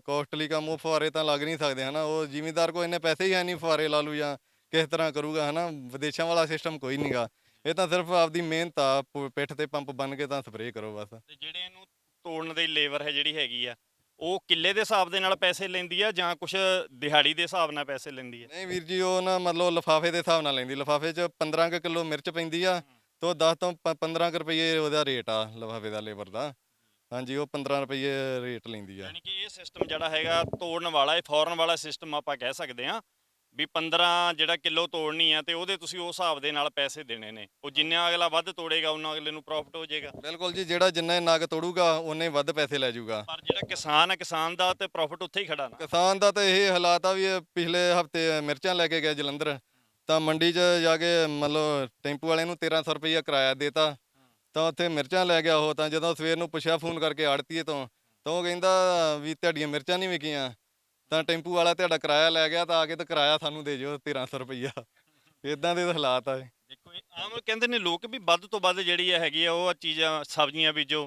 ਕੋਸਟਲੀ ਕੰਮ ਉਹ ਫੁਹਾਰੇ ਤਾਂ ਲੱਗ ਨਹੀਂ ਸਕਦੇ ਹਨਾ ਉਹ ਜ਼ਿਮੀਂਦਾਰ ਕੋਲ ਇੰਨੇ ਪੈਸੇ ਹੀ ਹੈ ਨਹੀਂ ਫੁਹਾਰੇ ਲਾ ਲੂ ਜਾਂ ਕਿਸ ਤਰ੍ਹਾਂ ਕਰੂਗਾ ਹਨਾ ਵਿਦੇਸ਼ਾਂ ਵਾਲਾ ਸਿਸਟਮ ਕੋਈ ਨਹੀਂਗਾ ਇਹ ਤਾਂ ਸਿਰਫ ਆਪਦੀ ਮਿਹਨਤ ਆ ਪਿੱਠ ਤੇ ਪੰਪ ਬੰਨ ਕੇ ਤਾਂ ਸਪਰੇਅ ਕਰੋ ਬਸ ਤੇ ਜਿਹੜੇ ਇਹਨੂੰ ਤੋੜਨ ਦੀ ਲੇਬਰ ਹੈ ਜਿਹੜੀ ਹੈਗੀ ਆ ਉਹ ਕਿੱਲੇ ਦੇ ਹਿਸਾਬ ਦੇ ਨਾਲ ਪੈਸੇ ਲੈਂਦੀ ਆ ਜਾਂ ਕੁਝ ਦਿਹਾੜੀ ਦੇ ਹਿਸਾਬ ਨਾਲ ਪੈਸੇ ਲੈਂਦੀ ਆ ਨਹੀਂ ਵੀਰ ਜੀ ਉਹ ਨਾ ਮਤਲਬ ਲਿਫਾਫੇ ਦੇ ਹਿਸਾਬ ਨਾਲ ਲੈਂਦੀ ਲਿਫਾਫੇ 'ਚ 15 ਕੁ ਕਿਲੋ ਮਿਰਚ ਪੈਂਦੀ ਆ ਤੇ 10 ਤੋਂ 15 ਕੁ ਰੁਪਏ ਉਹਦਾ ਰੇਟ ਆ ਲਿਫਾਫੇ ਦਾ ਲੇਬਰ ਦਾ ਹਾਂਜੀ ਉਹ 15 ਰੁਪਏ ਰੇਟ ਲੈਂਦੀ ਆ ਯਾਨੀ ਕਿ ਇਹ ਸਿਸਟਮ ਜਿਹੜਾ ਹੈਗਾ ਤੋੜਨ ਵਾਲਾ ਇਹ ਫੌਰਨ ਵਾਲਾ ਸਿਸਟਮ ਆਪਾਂ ਕਹਿ ਸਕਦੇ ਆ ਵੀ 15 ਜਿਹੜਾ ਕਿਲੋ ਤੋੜਨੀ ਆ ਤੇ ਉਹਦੇ ਤੁਸੀਂ ਉਸ ਹਿਸਾਬ ਦੇ ਨਾਲ ਪੈਸੇ ਦੇਣੇ ਨੇ। ਉਹ ਜਿੰਨਾ ਅਗਲਾ ਵੱਧ ਤੋੜੇਗਾ ਉਹਨਾਂ ਅਗਲੇ ਨੂੰ ਪ੍ਰੋਫਿਟ ਹੋ ਜਾਏਗਾ। ਬਿਲਕੁਲ ਜੀ, ਜਿਹੜਾ ਜਿੰਨਾ ਨਗ ਤੋੜੂਗਾ ਉਹਨੇ ਵੱਧ ਪੈਸੇ ਲੈ ਜਾਊਗਾ। ਪਰ ਜਿਹੜਾ ਕਿਸਾਨ ਆ, ਕਿਸਾਨ ਦਾ ਤੇ ਪ੍ਰੋਫਿਟ ਉੱਥੇ ਹੀ ਖੜਾ ਨਾ। ਕਿਸਾਨ ਦਾ ਤਾਂ ਇਹ ਹਾਲਾਤ ਆ ਵੀ ਇਹ ਪਿਛਲੇ ਹਫਤੇ ਮਿਰਚਾਂ ਲੈ ਕੇ ਗਏ ਜਲੰਧਰ, ਤਾਂ ਮੰਡੀ 'ਚ ਜਾ ਕੇ ਮਤਲਬ ਟੈਂਪੂ ਵਾਲੇ ਨੂੰ 1300 ਰੁਪਈਆ ਕਿਰਾਇਆ ਦੇਤਾ, ਤਾਂ ਉੱਥੇ ਮਿਰਚਾਂ ਲੈ ਗਿਆ ਉਹ। ਤਾਂ ਜਦੋਂ ਸਵੇਰ ਨੂੰ ਪੁੱਛਿਆ ਫੋਨ ਕਰਕੇ ਆੜਤੀਏ ਤੋਂ, ਤਾਂ ਉਹ ਕਹਿੰਦਾ ਵੀ ਤੁਹਾਡੀਆਂ ਮਿਰਚਾਂ ਨਹੀਂ ਵਿਕੀਆਂ, ਤਾਂ ਟੈਂਪੂ ਵਾਲਾ ਤੁਹਾਡਾ ਕਿਰਾਇਆ ਲੈ ਗਿਆ, ਤਾਂ ਆ ਕੇ ਤਾਂ ਕਿਰਾਇਆ ਸਾਨੂੰ ਦੇ ਜਿਓ 1300 ਰੁਪਈਆ। ਇਦਾਂ ਦੇ ਹਾਲਾਤ ਆ। ਦੇਖੋ ਇਹ ਆਮ ਕਹਿੰਦੇ ਨੇ ਲੋਕ ਵੀ ਵੱਧ ਤੋਂ ਵੱਧ ਜਿਹੜੀ ਹੈਗੀ ਆ ਉਹ ਚੀਜ਼ਾਂ ਸਬਜ਼ੀਆਂ ਬੀਜੋ,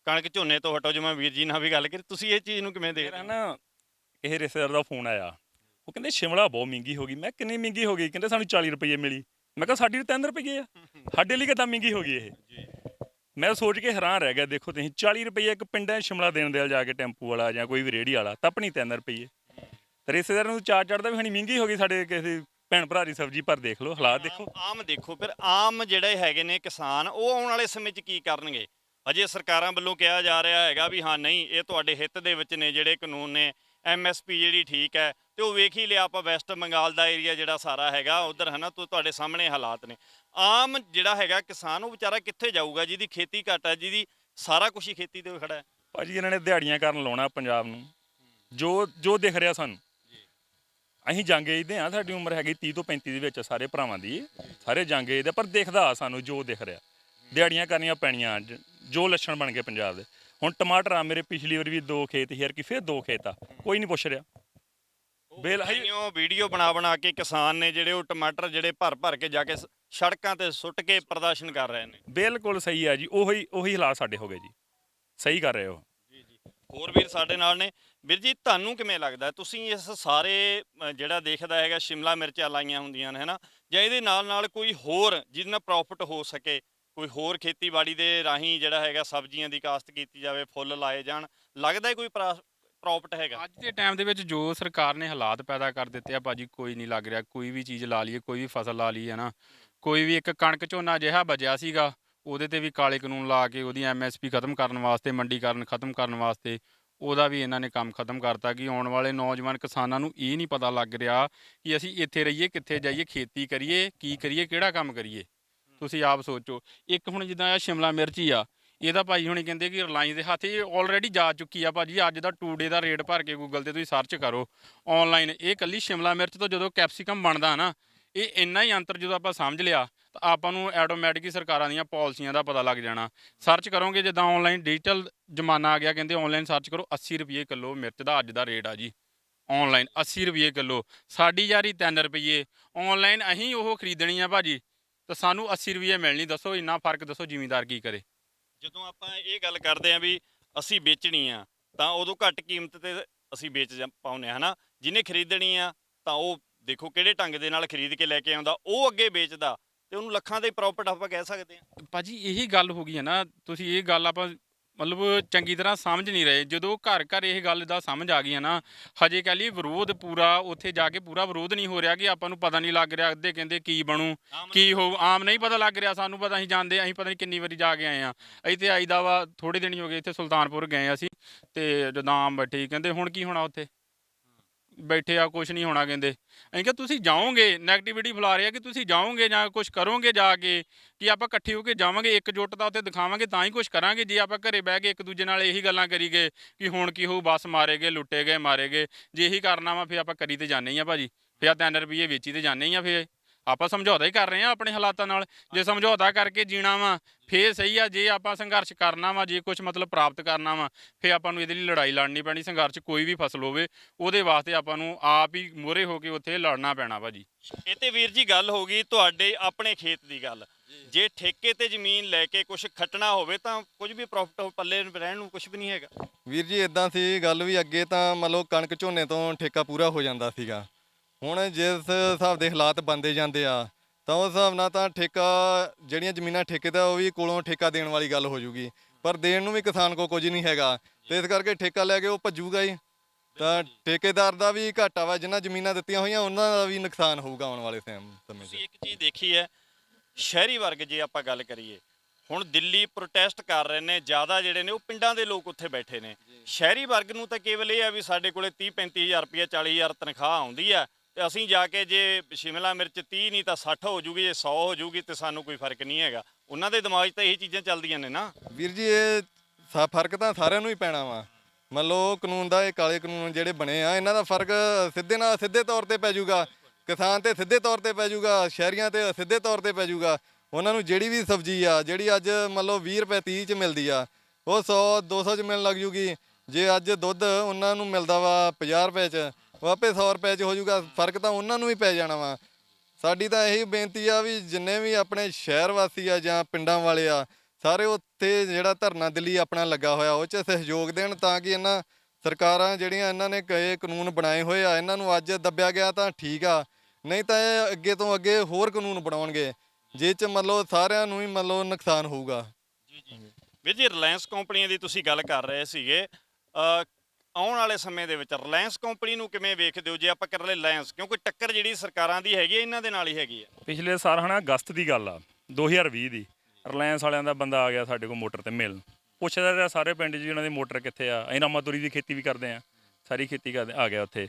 ਕਣਕ ਝੋਨੇ ਤੋਂ ਹਟੋ। ਜਿਵੇਂ ਵੀਰ ਜੀ ਨਾਲ ਵੀ ਗੱਲ ਕਰੀ, ਤੁਸੀਂ ਇਹ ਚੀਜ਼ ਨੂੰ ਕਿਵੇਂ ਦੇਖਦੇ ਮੇਰਾ ਹੋ? ਨਾ ਕਿਸੇ ਰਿਸ਼ਤੇਦਾਰ ਦਾ ਫੋਨ ਆਇਆ, ਉਹ ਕਹਿੰਦੇ ਸ਼ਿਮਲਾ ਬਹੁਤ ਮਹਿੰਗੀ ਹੋ ਗਈ। ਮੈਂ ਕਿੰਨੀ ਮਹਿੰਗੀ ਹੋ ਗਈ? ਕਹਿੰਦੇ ਸਾਨੂੰ 40 ਰੁਪਏ ਮਿਲੀ। ਮੈਂ ਕਿਹਾ ਸਾਡੀ 3 ਰੁਪਏ ਆ, ਸਾਡੇ ਲਈ ਕਿੱਦਾਂ ਮਹਿੰਗੀ ਹੋ ਗਈ ਇਹ? ਮੈਂ ਸੋਚ ਕੇ ਹੈਰਾਨ ਰਹਿ ਗਿਆ। ਦੇਖੋ ਤੁਸੀਂ 40 ਰੁਪਏ ਇੱਕ ਪਿੰਡਾਂ ਸ਼ਿਮਲਾ ਦੇਣ ਦੇ ਜਾ ਕੇ ਟੈਂਪੂ ਵਾਲਾ ਜਾਂ ਕੋਈ ਵੀ ਰੇਹੜੀ ਵਾਲਾ, ਤਾਂ ਆਪਣੀ 3 ਰੁਪਏ। ਰਿਸ਼ਤੇਦਾਰ ਨੂੰ ਚਾਰ ਚੜਦਾ ਵੀ ਹਣੀ ਮਹਿੰਗੀ ਹੋ ਗਈ ਸਾਡੇ ਕਿਸੇ ਭੈਣ ਭਰਾ ਦੀ ਸਬਜ਼ੀ। ਪਰ ਦੇਖ ਲਓ ਹਾਲਾਤ ਦੇਖੋ। ਆਮ ਦੇਖੋ ਫਿਰ ਆਮ ਜਿਹੜੇ ਹੈਗੇ ਨੇ ਕਿਸਾਨ, ਉਹ ਆਉਣ ਵਾਲੇ ਸਮੇਂ 'ਚ ਕੀ ਕਰਨਗੇ? ਅਜੇ ਸਰਕਾਰਾਂ ਵੱਲੋਂ ਕਿਹਾ ਜਾ ਰਿਹਾ ਹੈਗਾ ਵੀ ਹਾਂ ਨਹੀਂ, ਇਹ ਤੁਹਾਡੇ ਹਿੱਤ ਦੇ ਵਿੱਚ ਨੇ ਜਿਹੜੇ ਕਾਨੂੰਨ ਨੇ, MSP ਜਿਹੜੀ ਠੀਕ ਹੈ। ਤੇ ਉਹ ਵੇਖ ਹੀ ਲਿਆ ਆਪਾਂ, ਵੈਸਟ ਬੰਗਾਲ ਦਾ ਏਰੀਆ ਜਿਹੜਾ ਸਾਰਾ ਹੈਗਾ ਉਧਰ ਹੈ ਨਾ, ਤੁਹਾਡੇ ਸਾਹਮਣੇ ਹਾਲਾਤ ਨੇ। ਆਮ ਜਿਹੜਾ ਹੈਗਾ ਕਿਸਾਨ, ਉਹ ਵਿਚਾਰਾ ਕਿੱਥੇ ਜਾਊਗਾ ਜਿਹਦੀ ਖੇਤੀ ਘੱਟ ਹੈ, ਜਿਹਦੀ ਸਾਰਾ ਕੁਝ ਹੀ ਖੇਤੀ ਤੇ ਖੜਾ ਹੈ। ਭਾਜੀ ਇਹਨਾਂ ਨੇ ਦਿਹਾੜੀਆਂ ਕਰਨ ਲਾਉਣਾ ਪੰਜਾਬ ਨੂੰ। ਜੋ ਦਿਖ ਰਿਹਾ ਸਾਨੂੰ, ਅਸੀਂ ਜੰਗ ਏਜਦੇ ਹਾਂ। ਸਾਡੀ ਉਮਰ ਹੈਗੀ 30 ਤੋਂ 35 ਦੇ ਵਿੱਚ, ਸਾਰੇ ਭਰਾਵਾਂ ਦੀ, ਸਾਰੇ ਜੰਗ ਏਜਦੇ। ਪਰ ਦਿਖਦਾ ਸਾਨੂੰ ਜੋ ਦਿਖ ਰਿਹਾ, ਦਿਹਾੜੀਆਂ ਕਰਨੀਆਂ ਪੈਣੀਆਂ। ਜੋ ਲੱਛਣ ਬਣ ਗਏ ਪੰਜਾਬ ਦੇ। ਹੁਣ ਟਮਾਟਰ ਆ ਮੇਰੇ, ਪਿਛਲੀ ਵਾਰ ਵੀ 2 ਖੇਤ ਸੀ, ਯਾਰ ਕਿ ਫਿਰ 2 ਖੇਤ ਆ, ਕੋਈ ਨਹੀਂ ਪੁੱਛ ਰਿਹਾ। ਵੀਡੀਓ ਬਣਾ ਕੇ ਕਿਸਾਨ ਨੇ ਜਿਹੜੇ ਉਹ ਟਮਾਟਰ ਜਿਹੜੇ ਭਰ ਕੇ ਜਾ ਕੇ ਸੜਕਾਂ ਤੇ ਸੁੱਟ ਕੇ ਪ੍ਰਦਰਸ਼ਨ ਕਰ ਰਹੇ ਨੇ। ਬਿਲਕੁਲ ਸਹੀ ਆ ਜੀ, ਉਹੀ ਹਾਲਾਤ ਸਾਡੇ ਹੋ ਗਏ ਜੀ। ਸਹੀ ਕਰ ਰਹੇ ਹੋ। ਹੋਰ ਵੀਰ ਸਾਡੇ ਨਾਲ ਨੇ। ਵੀਰ ਜੀ, ਤੁਹਾਨੂੰ ਕਿਵੇਂ ਲੱਗਦਾ, ਤੁਸੀਂ ਇਸ ਸਾਰੇ ਜਿਹੜਾ ਦੇਖਦਾ ਹੈਗਾ ਸ਼ਿਮਲਾ ਮਿਰਚਾਂ ਲਾਈਆਂ ਹੁੰਦੀਆਂ ਨੇ, ਹੈ ਨਾ, ਜਾਂ ਇਹਦੇ ਨਾਲ ਕੋਈ ਹੋਰ ਜਿਹਦੇ ਨਾਲ ਪ੍ਰੋਫਿਟ ਹੋ ਸਕੇ, ਕੋਈ ਹੋਰ ਖੇਤੀਬਾੜੀ ਦੇ ਰਾਹੀਂ ਜਿਹੜਾ ਹੈਗਾ ਸਬਜ਼ੀਆਂ ਦੀ ਕਾਸ਼ਤ ਕੀਤੀ ਜਾਵੇ, ਫੁੱਲ ਲਾਏ ਜਾਣ, ਲੱਗਦਾ ਕੋਈ ਪ੍ਰੋਫਿਟ ਹੈਗਾ? ਅੱਜ ਦੇ ਟਾਈਮ ਦੇ ਵਿੱਚ ਜੋ ਸਰਕਾਰ ਨੇ ਹਾਲਾਤ ਪੈਦਾ ਕਰ ਦਿੱਤੇ ਆ ਭਾਜੀ, ਕੋਈ ਨਹੀਂ ਲੱਗ ਰਿਹਾ। ਕੋਈ ਵੀ ਚੀਜ਼ ਲਾ ਲਈਏ, ਕੋਈ ਵੀ ਫਸਲ ਲਾ ਲਈਏ ਨਾ, ਕੋਈ ਵੀ ਇੱਕ ਕਣਕ ਝੋਨਾ ਜਿਹਾ ਬਚਿਆ ਸੀਗਾ, ਉਹਦੇ ਤੇ ਵੀ ਕਾਲੇ ਕਾਨੂੰਨ ਲਾ ਕੇ ਉਹਦੀ MSP ਖਤਮ ਕਰਨ ਵਾਸਤੇ, ਮੰਡੀਕਰਨ ਖਤਮ ਕਰਨ ਵਾਸਤੇ, ਉਹਦਾ ਵੀ ਇਹਨਾਂ ਨੇ ਕੰਮ ਖਤਮ ਕਰਤਾ। ਕਿ ਆਉਣ ਵਾਲੇ ਨੌਜਵਾਨ ਕਿਸਾਨਾਂ ਨੂੰ ਇਹ ਨਹੀਂ ਪਤਾ ਲੱਗ ਰਿਹਾ ਕਿ ਅਸੀਂ ਇੱਥੇ ਰਹੀਏ, ਕਿੱਥੇ ਜਾਈਏ, ਖੇਤੀ ਕਰੀਏ, ਕੀ ਕਰੀਏ, ਕਿਹੜਾ ਕੰਮ ਕਰੀਏ। ਤੁਸੀਂ ਆਪ ਸੋਚੋ। ਇੱਕ ਹੁਣ ਜਿੱਦਾਂ ਆ ਸ਼ਿਮਲਾ ਮਿਰਚ ਹੀ ਆ, ਇਹਦਾ ਭਾਈ ਹੁਣੀ ਕਹਿੰਦੇ ਕਿ ਰਿਲਾਇੰਸ ਦੇ ਹੱਥ ਇਹ ਆਲਰੇਡੀ ਜਾ ਚੁੱਕੀ ਆ ਭਾਜੀ। ਅੱਜ ਦਾ ਟੂਡੇ ਦਾ ਰੇਟ ਭਰ ਕੇ ਗੂਗਲ ਤੇ ਤੁਸੀਂ ਸਰਚ ਕਰੋ ਆਨਲਾਈਨ, ਇਹ ਇਕੱਲੀ ਸ਼ਿਮਲਾ ਮਿਰਚ ਤੋਂ ਜਦੋਂ ਕੈਪਸਿਕਮ ਬਣਦਾ ਨਾ, ਇਹ ਇੰਨਾ ਹੀ ਅੰਤਰ ਜਦੋਂ ਆਪਾਂ ਸਮਝ ਲਿਆ, ਤਾਂ ਆਪਾਂ ਨੂੰ ਆਟੋਮੈਟਿਕ ਹੀ ਸਰਕਾਰਾਂ ਦੀਆਂ ਪਾਲਿਸੀਆਂ ਦਾ ਪਤਾ ਲੱਗ ਜਾਣਾ। ਸਰਚ ਕਰੋਗੇ, ਜਿੱਦਾਂ ਆਨਲਾਈਨ ਡਿਜੀਟਲ ਜ਼ਮਾਨਾ ਆ ਗਿਆ, ਕਹਿੰਦੇ ਆਨਲਾਈਨ ਸਰਚ ਕਰੋ, 80 ਰੁਪਏ ਕਿਲੋ ਮਿਰਚ ਦਾ ਅੱਜ ਦਾ ਰੇਟ ਆ ਜੀ। ਆਨਲਾਈਨ 80 ਰੁਪਏ ਕਿਲੋ, ਸਾਡੀ ਯਾਰੀ 3 ਰੁਪਏ। ਆਨਲਾਈਨ ਅਸੀਂ ਉਹ ਖਰੀਦਣੀ ਆ ਭਾਜੀ, ਤਾਂ ਸਾਨੂੰ 80 ਰੁਪਏ ਮਿਲਣੀ। ਦੱਸੋ ਇੰਨਾ ਫਰਕ, ਦੱਸੋ ਜ਼ਿਮੀਂਦਾਰ ਕੀ ਕਰੇ? ਜਦੋਂ ਆਪਾਂ ਇਹ ਗੱਲ ਕਰਦੇ ਆਂ ਵੀ ਅਸੀਂ ਵੇਚਣੀ ਆ, ਤਾਂ ਉਦੋਂ ਘੱਟ ਕੀਮਤ ਤੇ ਅਸੀਂ ਪਾਉਂਦੇ ਹਾਂ, ਹਨਾ। ਜਿਹਨੇ ਖਰੀਦਣੀ ਆ ਤਾਂ ਉਹ ਦੇਖੋ ਕਿਹੜੇ ਢੰਗ ਦੇ ਨਾਲ ਖਰੀਦ ਕੇ ਲੈ ਕੇ ਆਉਂਦਾ, ਉਹ ਅੱਗੇ ਵੇਚਦਾ, ਤੇ ਉਹਨੂੰ ਲੱਖਾਂ ਦੇ ਪ੍ਰੋਫਿਟ ਆਪਾਂ ਕਹਿ ਸਕਦੇ ਹਾਂ। ਭਾਜੀ ਇਹੀ ਗੱਲ ਹੋ ਗਈ ਹੈ ਨਾ। ਤੁਸੀਂ ਇਹ ਗੱਲ ਆਪਾਂ ਮਤਲਬ ਚੰਗੀ ਤਰ੍ਹਾਂ ਸਮਝ ਨਹੀਂ ਰਹੇ। ਜਦੋਂ ਘਰ ਘਰ ਇਹ ਗੱਲ ਦਾ ਸਮਝ ਆ ਗਈ ਹੈ ਨਾ, ਹਜੇ ਕਹਿ ਲਈ ਵਿਰੋਧ ਪੂਰਾ, ਉੱਥੇ ਜਾ ਕੇ ਪੂਰਾ ਵਿਰੋਧ ਨਹੀਂ ਹੋ ਰਿਹਾ ਕਿ ਆਪਾਂ ਨੂੰ ਪਤਾ ਨਹੀਂ ਲੱਗ ਰਿਹਾ। ਅੱਧੇ ਕਹਿੰਦੇ ਕੀ ਬਣੂ, ਕੀ ਹੋ, ਆਮ ਨਹੀਂ ਪਤਾ ਲੱਗ ਰਿਹਾ ਸਾਨੂੰ। ਪਤਾ ਅਸੀਂ ਜਾਂਦੇ, ਅਸੀਂ ਪਤਾ ਨਹੀਂ ਕਿੰਨੀ ਵਾਰੀ ਜਾ ਕੇ ਆਏ ਆ। ਇੱਥੇ ਆਈਦਾ ਵਾ, ਥੋੜੇ ਦਿਨ ਹੀ ਹੋ ਗਏ, ਇੱਥੇ ਸੁਲਤਾਨਪੁਰ ਗਏ ਅਸੀਂ, ਤੇ ਜਦੋਂ ਆਮ ਬੈਠੇ ਕਹਿੰਦੇ ਹੁਣ ਕੀ ਹੋਣਾ, ਉੱਥੇ ਬੈਠੇ ਆ, ਕੁਛ ਨਹੀਂ ਹੋਣਾ ਕਹਿੰਦੇ। ਅਸੀਂ ਕਿਹਾ ਤੁਸੀਂ ਜਾਓਗੇ, ਨੈਗੇਟਿਵਿਟੀ ਫੈਲਾ ਰਹੇ ਆ ਕਿ ਤੁਸੀਂ ਜਾਓਗੇ ਜਾਂ ਕੁਛ ਕਰੋਗੇ ਜਾ ਕੇ, ਕਿ ਆਪਾਂ ਇਕੱਠੇ ਹੋ ਕੇ ਜਾਵਾਂਗੇ, ਇੱਕਜੁੱਟਤਾ ਉੱਥੇ ਦਿਖਾਵਾਂਗੇ, ਤਾਂ ਹੀ ਕੁਛ ਕਰਾਂਗੇ। ਜੇ ਆਪਾਂ ਘਰੇ ਬਹਿ ਕੇ ਇੱਕ ਦੂਜੇ ਨਾਲ ਇਹੀ ਗੱਲਾਂ ਕਰੀ ਗਏ ਕਿ ਹੁਣ ਕੀ ਹੋਊ, ਬਸ ਮਾਰੇ ਗਏ, ਲੁੱਟੇ ਗਏ, ਮਾਰੇ ਗਏ, ਜੇ ਇਹੀ ਕਰਨਾ ਵਾ, ਫਿਰ ਆਪਾਂ ਕਰੀ ਤੇ ਜਾਂਦੇ ਹੀ ਆ ਭਾਜੀ। ਫਿਰ 3 ਰੁਪਏ ਵੇਚੀ ਤੇ ਜਾਂਦੇ ਹੀ ਆ। ਫਿਰ ਆਪਾਂ ਸਮਝੌਤਾ ਹੀ ਕਰ ਰਹੇ ਆ ਆਪਣੇ ਹਾਲਾਤਾਂ ਨਾਲ। ਜੇ ਸਮਝੌਤਾ ਕਰਕੇ ਜੀਣਾ ਵਾ ਫੇਰ ਸਹੀ ਆ। ਜੇ ਆਪਾਂ ਸੰਘਰਸ਼ ਕਰਨਾ ਵਾ, ਜੇ ਕੁਝ ਮਤਲਬ ਪ੍ਰਾਪਤ ਕਰਨਾ ਵਾ, ਫਿਰ ਆਪਾਂ ਨੂੰ ਇਹਦੇ ਲਈ ਲੜਾਈ ਲੜਨੀ ਪੈਣੀ। ਸੰਘਰਸ਼ ਕੋਈ ਵੀ ਫਸਲ ਹੋਵੇ, ਉਹਦੇ ਵਾਸਤੇ ਆਪਾਂ ਨੂੰ ਆਪ ਹੀ ਮੂਹਰੇ ਹੋ ਕੇ ਉੱਥੇ ਲੜਨਾ ਪੈਣਾ ਭਾਜੀ। ਇਹ ਤੇ ਵੀਰ ਜੀ ਗੱਲ ਹੋ ਗਈ ਤੁਹਾਡੇ ਆਪਣੇ ਖੇਤ ਦੀ ਗੱਲ। ਜੇ ਠੇਕੇ ਤੇ ਜ਼ਮੀਨ ਲੈ ਕੇ ਕੁਝ ਖੱਟਣਾ ਹੋਵੇ ਤਾਂ ਕੁਝ ਵੀ ਪ੍ਰੋਫਿਟ ਪੱਲੇ ਰਹਿਣ ਨੂੰ ਕੁਝ ਵੀ ਨਹੀਂ ਹੈਗਾ। ਵੀਰ ਜੀ ਇਦਾਂ ਸੀ ਗੱਲ ਵੀ, ਅੱਗੇ ਤਾਂ ਮਤਲਬ ਕਣਕ ਝੋਨੇ ਤੋਂ ਠੇਕਾ ਪੂਰਾ ਹੋ ਜਾਂਦਾ ਸੀਗਾ। ਹੁਣ ਜਿਸ ਹਿਸਾਬ ਦੇ ਹਾਲਾਤ ਬਣਦੇ ਜਾਂਦੇ ਆ, ਤਾਂ ਉਸ ਹਿਸਾਬ ਨਾਲ ਤਾਂ ਠੇਕਾ, ਜਿਹੜੀਆਂ ਜ਼ਮੀਨਾਂ ਠੇਕੇ ਦਾ, ਉਹ ਵੀ ਕੋਲੋਂ ਠੇਕਾ ਦੇਣ ਵਾਲੀ ਗੱਲ ਹੋ ਜੂਗੀ। ਪਰ ਦੇਣ ਨੂੰ ਵੀ ਕਿਸਾਨ ਕੋਲ ਕੁਝ ਨਹੀਂ ਹੈਗਾ, ਤੇ ਇਸ ਕਰਕੇ ਠੇਕਾ ਲੈ ਕੇ ਉਹ ਭੱਜੂਗਾ ਹੀ। ਤਾਂ ਠੇਕੇਦਾਰ ਦਾ ਵੀ ਘਾਟਾ ਵਾ, ਜਿਨ੍ਹਾਂ ਜ਼ਮੀਨਾਂ ਦਿੱਤੀਆਂ ਹੋਈਆਂ ਉਹਨਾਂ ਦਾ ਵੀ ਨੁਕਸਾਨ ਹੋਊਗਾ ਆਉਣ ਵਾਲੇ ਸਮੇਂ 'ਚ। ਤੁਸੀਂ ਇੱਕ ਚੀਜ਼ ਦੇਖੀ ਹੈ, ਸ਼ਹਿਰੀ ਵਰਗ ਜੇ ਆਪਾਂ ਗੱਲ ਕਰੀਏ, ਹੁਣ ਦਿੱਲੀ ਪ੍ਰੋਟੈਸਟ ਕਰ ਰਹੇ ਨੇ ਜ਼ਿਆਦਾ, ਜਿਹੜੇ ਨੇ ਉਹ ਪਿੰਡਾਂ ਦੇ ਲੋਕ ਉੱਥੇ ਬੈਠੇ ਨੇ। ਸ਼ਹਿਰੀ ਵਰਗ ਨੂੰ ਤਾਂ ਕੇਵਲ ਇਹ ਆ ਵੀ ਸਾਡੇ ਕੋਲੇ 30-35 ਹਜ਼ਾਰ ਰੁਪਇਆ, 40 ਹਜ਼ਾਰ ਤਨਖਾਹ ਆਉਂਦੀ ਆ, ਤੇ ਅਸੀਂ ਜਾ ਕੇ ਜੇ ਸ਼ਿਮਲਾ ਮਿਰਚ 30 ਨਹੀਂ ਤਾਂ 60 ਹੋ ਜੂਗੀ, ਜੇ 100 ਹੋ ਜੂਗੀ ਤੇ ਸਾਨੂੰ ਕੋਈ ਫਰਕ ਨਹੀਂ ਹੈਗਾ। ਉਹਨਾਂ ਦੇ ਦਿਮਾਗ 'ਚ ਤਾਂ ਇਹੀ ਚੀਜ਼ਾਂ ਚੱਲਦੀਆਂ ਨੇ ਨਾ। ਵੀਰ ਜੀ ਇਹ ਫਰਕ ਤਾਂ ਸਾਰਿਆਂ ਨੂੰ ਹੀ ਪੈਣਾ ਵਾ। ਮੰਨ ਲਓ ਕਾਨੂੰਨ ਦਾ, ਇਹ ਕਾਲੇ ਕਾਨੂੰਨ ਜਿਹੜੇ ਬਣੇ ਆ, ਇਹਨਾਂ ਦਾ ਫਰਕ ਸਿੱਧੇ ਤੌਰ ਤੇ ਪੈ ਜਾਊਗਾ। ਕਿਸਾਨ ਤੇ ਸਿੱਧੇ ਤੌਰ ਤੇ ਪੈ ਜਾਊਗਾ, ਸ਼ਹਿਰੀਆਂ ਤੇ ਸਿੱਧੇ ਤੌਰ ਤੇ ਪੈ ਜਾਊਗਾ। ਉਹਨਾਂ ਨੂੰ ਜਿਹੜੀ ਵੀ ਸਬਜ਼ੀ ਆ, ਜਿਹੜੀ ਅੱਜ ਮੰਨ ਲਓ 20 ਰੁਪਏ 30 ਚ ਮਿਲਦੀ ਆ, ਉਹ 100 200 ਚ ਮਿਲਣ ਲੱਗ ਜੂਗੀ। ਜੇ ਅੱਜ ਦੁੱਧ ਉਹਨਾਂ ਨੂੰ ਮਿਲਦਾ ਵਾ 50 ਰੁਪਏ ਚ, ਉਹ ਆਪੇ 100 ਰੁਪਏ ਚ ਹੋ ਜਾਊਗਾ। ਫਰਕ ਤਾਂ ਉਹਨਾਂ ਨੂੰ ਹੀ ਪੈ ਜਾਣਾ ਵਾ। ਸਾਡੀ ਤਾਂ ਇਹੀ ਬੇਨਤੀ ਆ ਵੀ ਜਿੰਨੇ ਵੀ ਆਪਣੇ ਸ਼ਹਿਰ ਵਾਸੀ ਆ ਜਾਂ ਪਿੰਡਾਂ ਵਾਲੇ ਆ, ਸਾਰੇ ਉੱਥੇ ਜਿਹੜਾ ਧਰਨਾ ਦਿੱਲੀ ਆਪਣਾ ਲੱਗਾ ਹੋਇਆ ਉਹ 'ਚ ਸਹਿਯੋਗ ਦੇਣ, ਤਾਂ ਕਿ ਇਹਨਾਂ ਸਰਕਾਰਾਂ ਜਿਹੜੀਆਂ ਇਹਨਾਂ ਨੇ ਕਈ ਕਾਨੂੰਨ ਬਣਾਏ ਹੋਏ ਆ, ਇਹਨਾਂ ਨੂੰ ਅੱਜ ਦੱਬਿਆ ਗਿਆ ਤਾਂ ਠੀਕ ਆ, ਨਹੀਂ ਤਾਂ ਇਹ ਅੱਗੇ ਤੋਂ ਅੱਗੇ ਹੋਰ ਕਾਨੂੰਨ ਬਣਾਉਣਗੇ, ਜਿਹ 'ਚ ਮਤਲਬ ਸਾਰਿਆਂ ਨੂੰ ਹੀ ਮਤਲਬ ਨੁਕਸਾਨ ਹੋਊਗਾ। ਵੀਰ ਜੀ ਰਿਲਾਇੰਸ ਕੰਪਨੀਆਂ ਦੀ ਤੁਸੀਂ ਗੱਲ ਕਰ ਰਹੇ ਸੀਗੇ, ਆਉਣ ਵਾਲੇ ਸਮੇਂ ਦੇ ਵਿੱਚ ਰਿਲਾਇੰਸ ਕੰਪਨੀ ਨੂੰ ਕਿਵੇਂ ਵੇਖਦੇ ਹੋ ਜੇ ਆਪਾਂ ਕਰ ਲਏ ਰਿਲਾਇੰਸ, ਕਿਉਂਕਿ ਟੱਕਰ ਜਿਹੜੀ ਸਰਕਾਰਾਂ ਦੀ ਹੈਗੀ ਹੈ ਇਹਨਾਂ ਦੇ ਨਾਲ ਹੀ ਹੈਗੀ ਆ। ਪਿਛਲੇ ਸਾਲ ਹਨਾ ਅਗਸਤ ਦੀ ਗੱਲ ਆ 2020 ਦੀ, ਰਿਲਾਇੰਸ ਵਾਲਿਆਂ ਦਾ ਬੰਦਾ ਆ ਗਿਆ ਸਾਡੇ ਕੋਲ ਮੋਟਰ ਤੇ ਮਿਲਣ, ਪੁੱਛਦਾ ਰਿਹਾ ਸਾਰੇ ਪਿੰਡ 'ਚ ਉਹਨਾਂ ਦੀ ਮੋਟਰ ਕਿੱਥੇ ਆ। ਅਸੀਂ ਰਾਮਾਤੋਰੀ ਦੀ ਖੇਤੀ ਵੀ ਕਰਦੇ ਆ, ਸਾਰੀ ਖੇਤੀ ਕਰਦੇ। ਆ ਗਿਆ ਉੱਥੇ,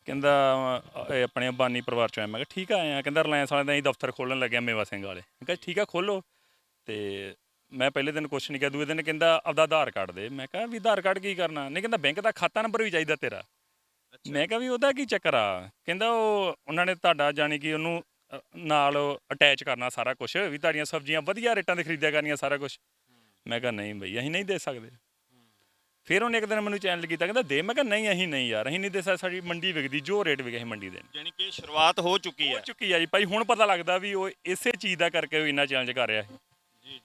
ਕਹਿੰਦਾ ਇਹ ਆਪਣੇ ਅੰਬਾਨੀ ਪਰਿਵਾਰ 'ਚੋਂ ਆਇਆ। ਮੈਂ ਕਿਹਾ ਠੀਕ ਆ ਆਇਆ। ਕਹਿੰਦਾ ਰਿਲਾਇੰਸ ਵਾਲਿਆਂ ਦਾ ਅਸੀਂ ਦਫ਼ਤਰ ਖੋਲ੍ਹਣ ਲੱਗਿਆ ਮੇਵਾ ਸਿੰਘ ਵਾਲੇ। ਮੈਂ ਕਿਹਾ ਠੀਕ ਆ ਖੋਲ੍ਹੋ। ਤੇ ਮੈਂ ਪਹਿਲੇ ਦਿਨ ਕੁਛ ਨਹੀਂ ਕਿਹਾ, ਦੂਏ ਦਿਨ ਕਹਿੰਦਾ ਆਪਦਾ ਆਧਾਰ ਕਾਰਡ ਦੇ। ਮੈਂ ਕਿਹਾ ਵੀ ਆਧਾਰ ਕਾਰਡ ਕੀ ਕਰਨਾ? ਨਹੀਂ, ਕਹਿੰਦਾ ਬੈਂਕ ਦਾ ਖਾਤਾ ਨੰਬਰ ਵੀ ਚਾਹੀਦਾ ਤੇਰਾ। ਮੈਂ ਕਿਹਾ ਵੀ ਉਹਦਾ ਕੀ ਚੱਕਰ ਆ? ਕਹਿੰਦਾ ਉਹ ਉਹਨਾਂ ਨੇ ਤੁਹਾਡਾ ਜਾਣੀ ਕਿ ਉਹਨੂੰ ਨਾਲ ਅਟੈਚ ਕਰਨਾ ਸਾਰਾ ਕੁਝ, ਵੀ ਤੁਹਾਡੀਆਂ ਸਬਜ਼ੀਆਂ ਵਧੀਆ ਰੇਟਾਂ 'ਤੇ ਖਰੀਦਿਆ ਕਰਨੀਆਂ ਸਾਰਾ ਕੁਝ। ਮੈਂ ਕਿਹਾ ਨਹੀਂ ਬਈ ਅਸੀਂ ਨਹੀਂ ਦੇ ਸਕਦੇ। ਫਿਰ ਉਹਨੇ ਇੱਕ ਦਿਨ ਮੈਨੂੰ ਚੈਨਲ ਕੀਤਾ, ਕਹਿੰਦਾ ਦੇ। ਮੈਂ ਕਿਹਾ ਨਹੀਂ ਅਸੀਂ ਨਹੀਂ ਯਾਰ, ਅਸੀਂ ਨਹੀਂ ਦੇ ਸਕਦੇ, ਸਾਡੀ ਮੰਡੀ ਵਿਕਦੀ ਜੋ ਰੇਟ ਵਿਕੇ ਅਸੀਂ ਮੰਡੀ ਦੇ। ਯਾਨੀ ਕਿ ਸ਼ੁਰੂਆਤ ਹੋ ਚੁੱਕੀ ਹੈ। ਹੋ ਚੁੱਕੀ ਆ ਜੀ ਭਾਈ। ਹੁਣ ਪਤਾ ਲੱਗਦਾ ਵੀ ਉਹ ਇਸੇ ਚੀਜ਼ ਦਾ ਕਰਕੇ ਉਹ ਇੰਨਾ ਚੈਲੰਜ ਕਰ ਰਿਹਾ ਹੈ। ਜੀ।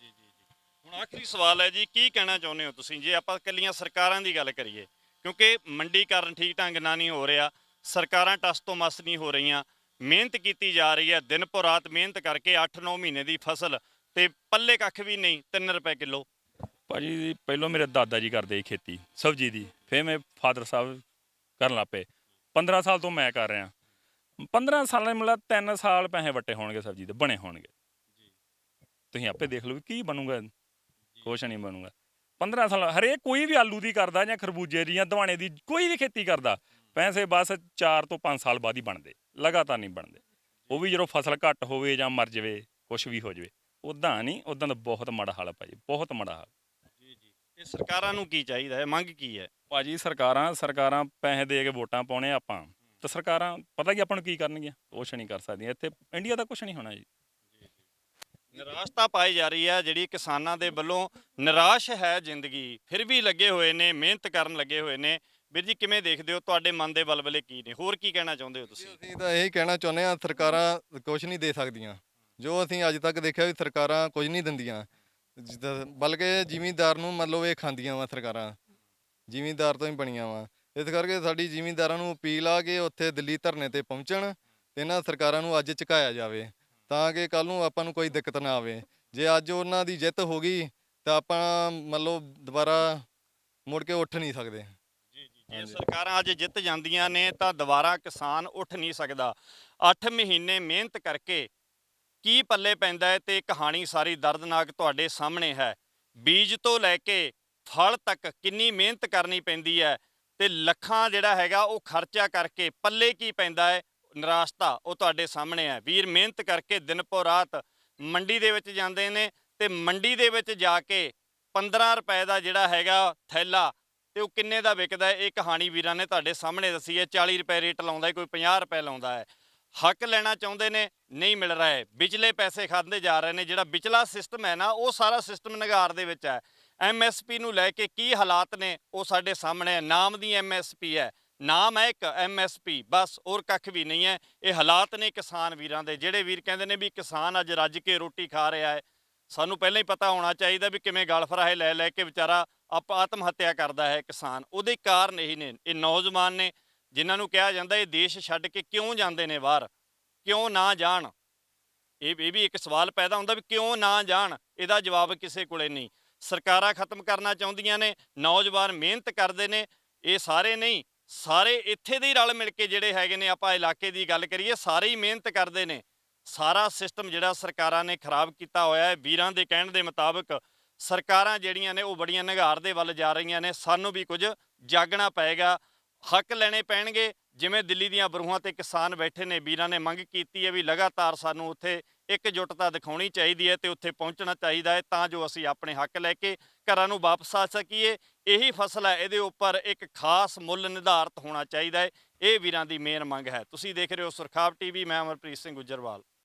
ਹੁਣ ਆਖਰੀ ਸਵਾਲ ਹੈ ਜੀ, ਕੀ ਕਹਿਣਾ ਚਾਹੁੰਦੇ ਹੋ ਤੁਸੀਂ ਜੇ ਆਪਾਂ ਇਕੱਲੀਆਂ ਸਰਕਾਰਾਂ ਦੀ ਗੱਲ ਕਰੀਏ? ਕਿਉਂਕਿ ਮੰਡੀਕਰਨ ਠੀਕ ਢੰਗ ਨਾਲ ਨਹੀਂ ਹੋ ਰਿਹਾ, ਸਰਕਾਰਾਂ ਟਸ ਤੋਂ ਮਸ ਨਹੀਂ ਹੋ ਰਹੀਆਂ, ਮਿਹਨਤ ਕੀਤੀ ਜਾ ਰਹੀ ਹੈ, ਦਿਨ ਪਰ ਰਾਤ ਮਿਹਨਤ ਕਰਕੇ 8-9 ਮਹੀਨੇ ਦੀ ਫਸਲ ਤੇ ਪੱਲੇ ਕੱਖ ਵੀ ਨਹੀਂ, 3 ਰੁਪਏ ਕਿਲੋ। ਭਾਜੀ ਪਹਿਲੋਂ ਮੇਰੇ ਦਾਦਾ ਜੀ ਕਰਦੇ ਸੀ ਖੇਤੀ ਸਬਜ਼ੀ ਦੀ, ਫਿਰ ਮੇਰੇ ਫਾਦਰ ਸਾਹਿਬ ਕਰਨ ਲੱਗ ਪਏ। 15 ਸਾਲ ਤੋਂ ਮੈਂ ਕਰ ਰਿਹਾ। 15 ਸਾਲਾਂ ਮਤਲਬ 3 ਸਾਲ ਪੈਸੇ ਵੱਟੇ ਹੋਣਗੇ ਸਬਜ਼ੀ ਦੇ, ਬਣੇ ਹੋਣਗੇ। ਤੁਸੀਂ ਆਪੇ ਦੇਖ ਲਓ ਵੀ ਕੀ ਬਣੂਗਾ, ਕੁਛ ਨਹੀਂ ਬਣੂਗਾ। 15 ਸਾਲ ਹਰੇਕ ਕੋਈ ਵੀ ਆਲੂ ਦੀ ਕਰਦਾ ਜਾਂ ਖਰਬੂਜੇ ਦੀ ਜਾਂ ਦਵਾਣੇ ਦੀ ਕੋਈ ਵੀ ਖੇਤੀ ਕਰਦਾ, ਪੈਸੇ ਬਸ 4 ਤੋਂ 5 ਸਾਲ ਬਾਅਦ ਹੀ ਬਣਦੇ, ਲਗਾਤਾਰ ਨਹੀਂ ਬਣਦੇ। ਉਹ ਵੀ ਜਦੋਂ ਫਸਲ ਘੱਟ ਹੋਵੇ ਜਾਂ ਮਰ ਜਾਵੇ, ਕੁਛ ਵੀ ਹੋ ਜਾਵੇ, ਉੱਦਾਂ ਨਹੀਂ। ਉੱਦਾਂ ਦਾ ਬਹੁਤ ਮਾੜਾ ਹਾਲ ਹੈ ਭਾਜੀ, ਬਹੁਤ ਮਾੜਾ ਹਾਲ। ਇਹ ਸਰਕਾਰਾਂ ਨੂੰ ਕੀ ਚਾਹੀਦਾ ਹੈ, ਮੰਗ ਕੀ ਹੈ? ਭਾਜੀ ਸਰਕਾਰਾਂ ਪੈਸੇ ਦੇ ਕੇ ਵੋਟਾਂ ਪਾਉਣੇ ਆਪਾਂ, ਤਾਂ ਸਰਕਾਰਾਂ ਪਤਾ ਕੀ ਆਪਾਂ ਨੂੰ ਕੀ ਕਰਨਗੀਆਂ? ਕੁਛ ਨਹੀਂ ਕਰ ਸਕਦੀਆਂ। ਇੱਥੇ ਇੰਡੀਆ ਦਾ ਕੁਛ ਨਹੀਂ ਹੋਣਾ ਜੀ। ਨਿਰਾਸ਼ਤਾ ਪਾਈ ਜਾ ਰਹੀ ਹੈ ਜਿਹੜੀ ਕਿਸਾਨਾਂ ਦੇ ਵੱਲੋਂ। ਨਿਰਾਸ਼ ਹੈ ਜ਼ਿੰਦਗੀ, ਫਿਰ ਵੀ ਲੱਗੇ ਹੋਏ ਨੇ, ਮਿਹਨਤ ਕਰਨ ਲੱਗੇ ਹੋਏ ਨੇ। ਵੀਰ ਜੀ ਕਿਵੇਂ ਦੇਖਦੇ ਹੋ, ਤੁਹਾਡੇ ਮਨ ਦੇ ਬਲਬਲੇ ਕੀ ਨੇ? ਹੋਰ ਕੀ ਕਹਿਣਾ ਚਾਹੁੰਦੇ ਹੋ ਤੁਸੀਂ? ਅਸੀਂ ਤਾਂ ਇਹੀ ਕਹਿਣਾ ਚਾਹੁੰਦੇ ਹਾਂ, ਸਰਕਾਰਾਂ ਕੁਝ ਨਹੀਂ ਦੇ ਸਕਦੀਆਂ। ਜੋ ਅਸੀਂ ਅੱਜ ਤੱਕ ਦੇਖਿਆ ਵੀ ਸਰਕਾਰਾਂ ਕੁਝ ਨਹੀਂ ਦਿੰਦੀਆਂ, ਬਲਕਿ ਜ਼ਿਮੀਂਦਾਰ ਨੂੰ ਮਤਲਬ ਇਹ ਖਾਂਦੀਆਂ ਵਾ ਸਰਕਾਰਾਂ, ਜ਼ਿਮੀਂਦਾਰ ਤੋਂ ਹੀ ਬਣੀਆਂ ਵਾ। ਇਸ ਕਰਕੇ ਸਾਡੀ ਜ਼ਿਮੀਂਦਾਰਾਂ ਨੂੰ ਅਪੀਲ ਆ ਕਿ ਉੱਥੇ ਦਿੱਲੀ ਧਰਨੇ ਤੇ ਪਹੁੰਚਣ ਤੇ ਇਹਨਾਂ ਸਰਕਾਰਾਂ ਨੂੰ ਅੱਜ ਝੁਕਾਇਆ ਜਾਵੇ, ਤਾਂ ਕਿ ਕੱਲ ਨੂੰ ਆਪਾਂ ਨੂੰ ਕੋਈ ਦਿੱਕਤ ਨਾ ਆਵੇ। ਜੇ ਅੱਜ ਉਹਨਾਂ ਦੀ ਜਿੱਤ ਹੋ ਗਈ ਤਾਂ ਆਪਾਂ ਮਤਲਬ ਦੁਬਾਰਾ ਮੁੜ ਕੇ ਉੱਠ ਨਹੀਂ ਸਕਦੇ। ਜੇ ਸਰਕਾਰਾਂ ਅੱਜ ਜਿੱਤ ਜਾਂਦੀਆਂ ਨੇ ਤਾਂ ਦੁਬਾਰਾ ਕਿਸਾਨ ਉੱਠ ਨਹੀਂ ਸਕਦਾ। 8 ਮਹੀਨੇ ਮਿਹਨਤ ਕਰਕੇ ਕੀ ਪੱਲੇ ਪੈਂਦਾ ਹੈ, ਤੇ ਕਹਾਣੀ ਸਾਰੀ ਦਰਦਨਾਕ ਤੁਹਾਡੇ ਸਾਹਮਣੇ ਹੈ। ਬੀਜ ਤੋਂ ਲੈ ਕੇ ਫਲ ਤੱਕ ਕਿੰਨੀ ਮਿਹਨਤ ਕਰਨੀ ਪੈਂਦੀ ਹੈ, ਤੇ ਲੱਖਾਂ ਜਿਹੜਾ ਹੈਗਾ ਉਹ ਖਰਚਾ ਕਰਕੇ ਪੱਲੇ ਕੀ ਪੈਂਦਾ ਹੈ, ਨਿਰਾਸ਼ਤਾ ਉਹ ਤੁਹਾਡੇ ਸਾਹਮਣੇ ਹੈ। ਵੀਰ ਮਿਹਨਤ ਕਰਕੇ ਦਿਨ ਪਰ ਰਾਤ ਮੰਡੀ ਦੇ ਵਿੱਚ ਜਾਂਦੇ ਨੇ, ਤੇ ਮੰਡੀ ਦੇ ਵਿੱਚ ਜਾ ਕੇ 15 ਰੁਪਏ ਦਾ ਜਿਹੜਾ ਹੈਗਾ ਥੈਲਾ, ਤੇ ਉਹ ਕਿੰਨੇ ਦਾ ਵਿਕਦਾ ਹੈ, ਇਹ ਕਹਾਣੀ ਵੀਰਾਂ ਨੇ ਤੁਹਾਡੇ ਸਾਹਮਣੇ ਦੱਸੀ ਹੈ। 40 ਰੁਪਏ ਰੇਟ ਲਾਉਂਦਾ ਹੈ, ਕੋਈ 50 ਰੁਪਏ ਲਾਉਂਦਾ ਹੈ। ਹੱਕ ਲੈਣਾ ਚਾਹੁੰਦੇ ਨੇ, ਨਹੀਂ ਮਿਲ ਰਿਹਾ ਹੈ, ਵਿਚਲੇ ਪੈਸੇ ਖਾਂਦੇ ਜਾ ਰਹੇ ਨੇ। ਜਿਹੜਾ ਵਿਚਲਾ ਸਿਸਟਮ ਹੈ ਨਾ, ਉਹ ਸਾਰਾ ਸਿਸਟਮ ਨਿਗਾਰ ਦੇ ਵਿੱਚ ਹੈ। MSP ਨੂੰ ਲੈ ਕੇ ਕੀ ਹਾਲਾਤ ਨੇ ਉਹ ਸਾਡੇ ਸਾਹਮਣੇ ਹੈ। ਨਾਮ ਦੀ MSP ਹੈ, ਨਾਮ ਹੈ ਇੱਕ MSP, ਬਸ ਹੋਰ ਕੱਖ ਵੀ ਨਹੀਂ ਹੈ। ਇਹ ਹਾਲਾਤ ਨੇ ਕਿਸਾਨ ਵੀਰਾਂ ਦੇ। ਜਿਹੜੇ ਵੀਰ ਕਹਿੰਦੇ ਨੇ ਵੀ ਕਿਸਾਨ ਅੱਜ ਰੱਜ ਕੇ ਰੋਟੀ ਖਾ ਰਿਹਾ ਹੈ, ਸਾਨੂੰ ਪਹਿਲਾਂ ਹੀ ਪਤਾ ਹੋਣਾ ਚਾਹੀਦਾ ਵੀ ਕਿਵੇਂ ਗਲ ਫਰਾਹੇ ਲੈ ਲੈ ਕੇ ਵਿਚਾਰਾ ਆਤਮ ਹੱਤਿਆ ਕਰਦਾ ਹੈ ਕਿਸਾਨ। ਉਹਦੇ ਕਾਰਨ ਇਹੀ ਨੇ। ਇਹ ਨੌਜਵਾਨ ਨੇ ਜਿਨ੍ਹਾਂ ਨੂੰ ਕਿਹਾ ਜਾਂਦਾ ਇਹ ਦੇਸ਼ ਛੱਡ ਕੇ ਕਿਉਂ ਜਾਂਦੇ ਨੇ ਬਾਹਰ, ਕਿਉਂ ਨਾ ਜਾਣ? ਇਹ ਵੀ ਇੱਕ ਸਵਾਲ ਪੈਦਾ ਹੁੰਦਾ ਵੀ ਕਿਉਂ ਨਾ ਜਾਣ। ਇਹਦਾ ਜਵਾਬ ਕਿਸੇ ਕੋਲੇ ਨਹੀਂ। ਸਰਕਾਰਾਂ ਖਤਮ ਕਰਨਾ ਚਾਹੁੰਦੀਆਂ ਨੇ, ਨੌਜਵਾਨ ਮਿਹਨਤ ਕਰਦੇ ਨੇ। ਇਹ ਸਾਰੇ ਨਹੀਂ, ਸਾਰੇ ਇੱਥੇ ਦੇ ਹੀ ਰਲ ਮਿਲ ਕੇ ਜਿਹੜੇ ਹੈਗੇ ਨੇ, ਆਪਾਂ ਇਲਾਕੇ ਦੀ ਗੱਲ ਕਰੀਏ, ਸਾਰੇ ਹੀ ਮਿਹਨਤ ਕਰਦੇ ਨੇ। ਸਾਰਾ ਸਿਸਟਮ ਜਿਹੜਾ ਸਰਕਾਰਾਂ ਨੇ ਖਰਾਬ ਕੀਤਾ ਹੋਇਆ ਹੈ। ਵੀਰਾਂ ਦੇ ਕਹਿਣ ਦੇ ਮੁਤਾਬਕ ਸਰਕਾਰਾਂ ਜਿਹੜੀਆਂ ਨੇ ਉਹ ਬੜੀਆਂ ਨਿਘਾਰ ਦੇ ਵੱਲ ਜਾ ਰਹੀਆਂ ਨੇ। ਸਾਨੂੰ ਵੀ ਕੁਝ ਜਾਗਣਾ ਪਏਗਾ, ਹੱਕ ਲੈਣੇ ਪੈਣਗੇ। ਜਿਵੇਂ ਦਿੱਲੀ ਦੀਆਂ ਬਰੂਹਾਂ ਤੇ ਕਿਸਾਨ ਬੈਠੇ ਨੇ, ਵੀਰਾਂ ਨੇ ਮੰਗ ਕੀਤੀ ਹੈ ਵੀ ਲਗਾਤਾਰ ਸਾਨੂੰ ਉੱਥੇ ਇਕਜੁੱਟਤਾ ਦਿਖਾਉਣੀ ਚਾਹੀਦੀ ਹੈ ਤੇ ਉੱਥੇ ਪਹੁੰਚਣਾ ਚਾਹੀਦਾ ਹੈ ਤਾਂ ਜੋ ਅਸੀਂ ਆਪਣੇ ਹੱਕ ਲੈ ਕੇ ਘਰਾਂ ਨੂੰ ਵਾਪਸ ਆ ਸਕੀਏ। ਇਹੀ ਫਸਲ ਹੈ, ਇਹਦੇ ਉੱਪਰ ਇੱਕ ਖਾਸ ਮੁੱਲ ਨਿਰਧਾਰਤ ਹੋਣਾ ਚਾਹੀਦਾ ਹੈ। ਇਹ ਵੀਰਾਂ ਦੀ ਮੇਨ ਮੰਗ ਹੈ। ਤੁਸੀਂ ਦੇਖ ਰਹੇ ਹੋ ਸੁਰਖਾਬ ਟੀਵੀ, ਮੈਂ ਅਮਰਪ੍ਰੀਤ ਸਿੰਘ ਗੁੱਜਰਵਾਲ।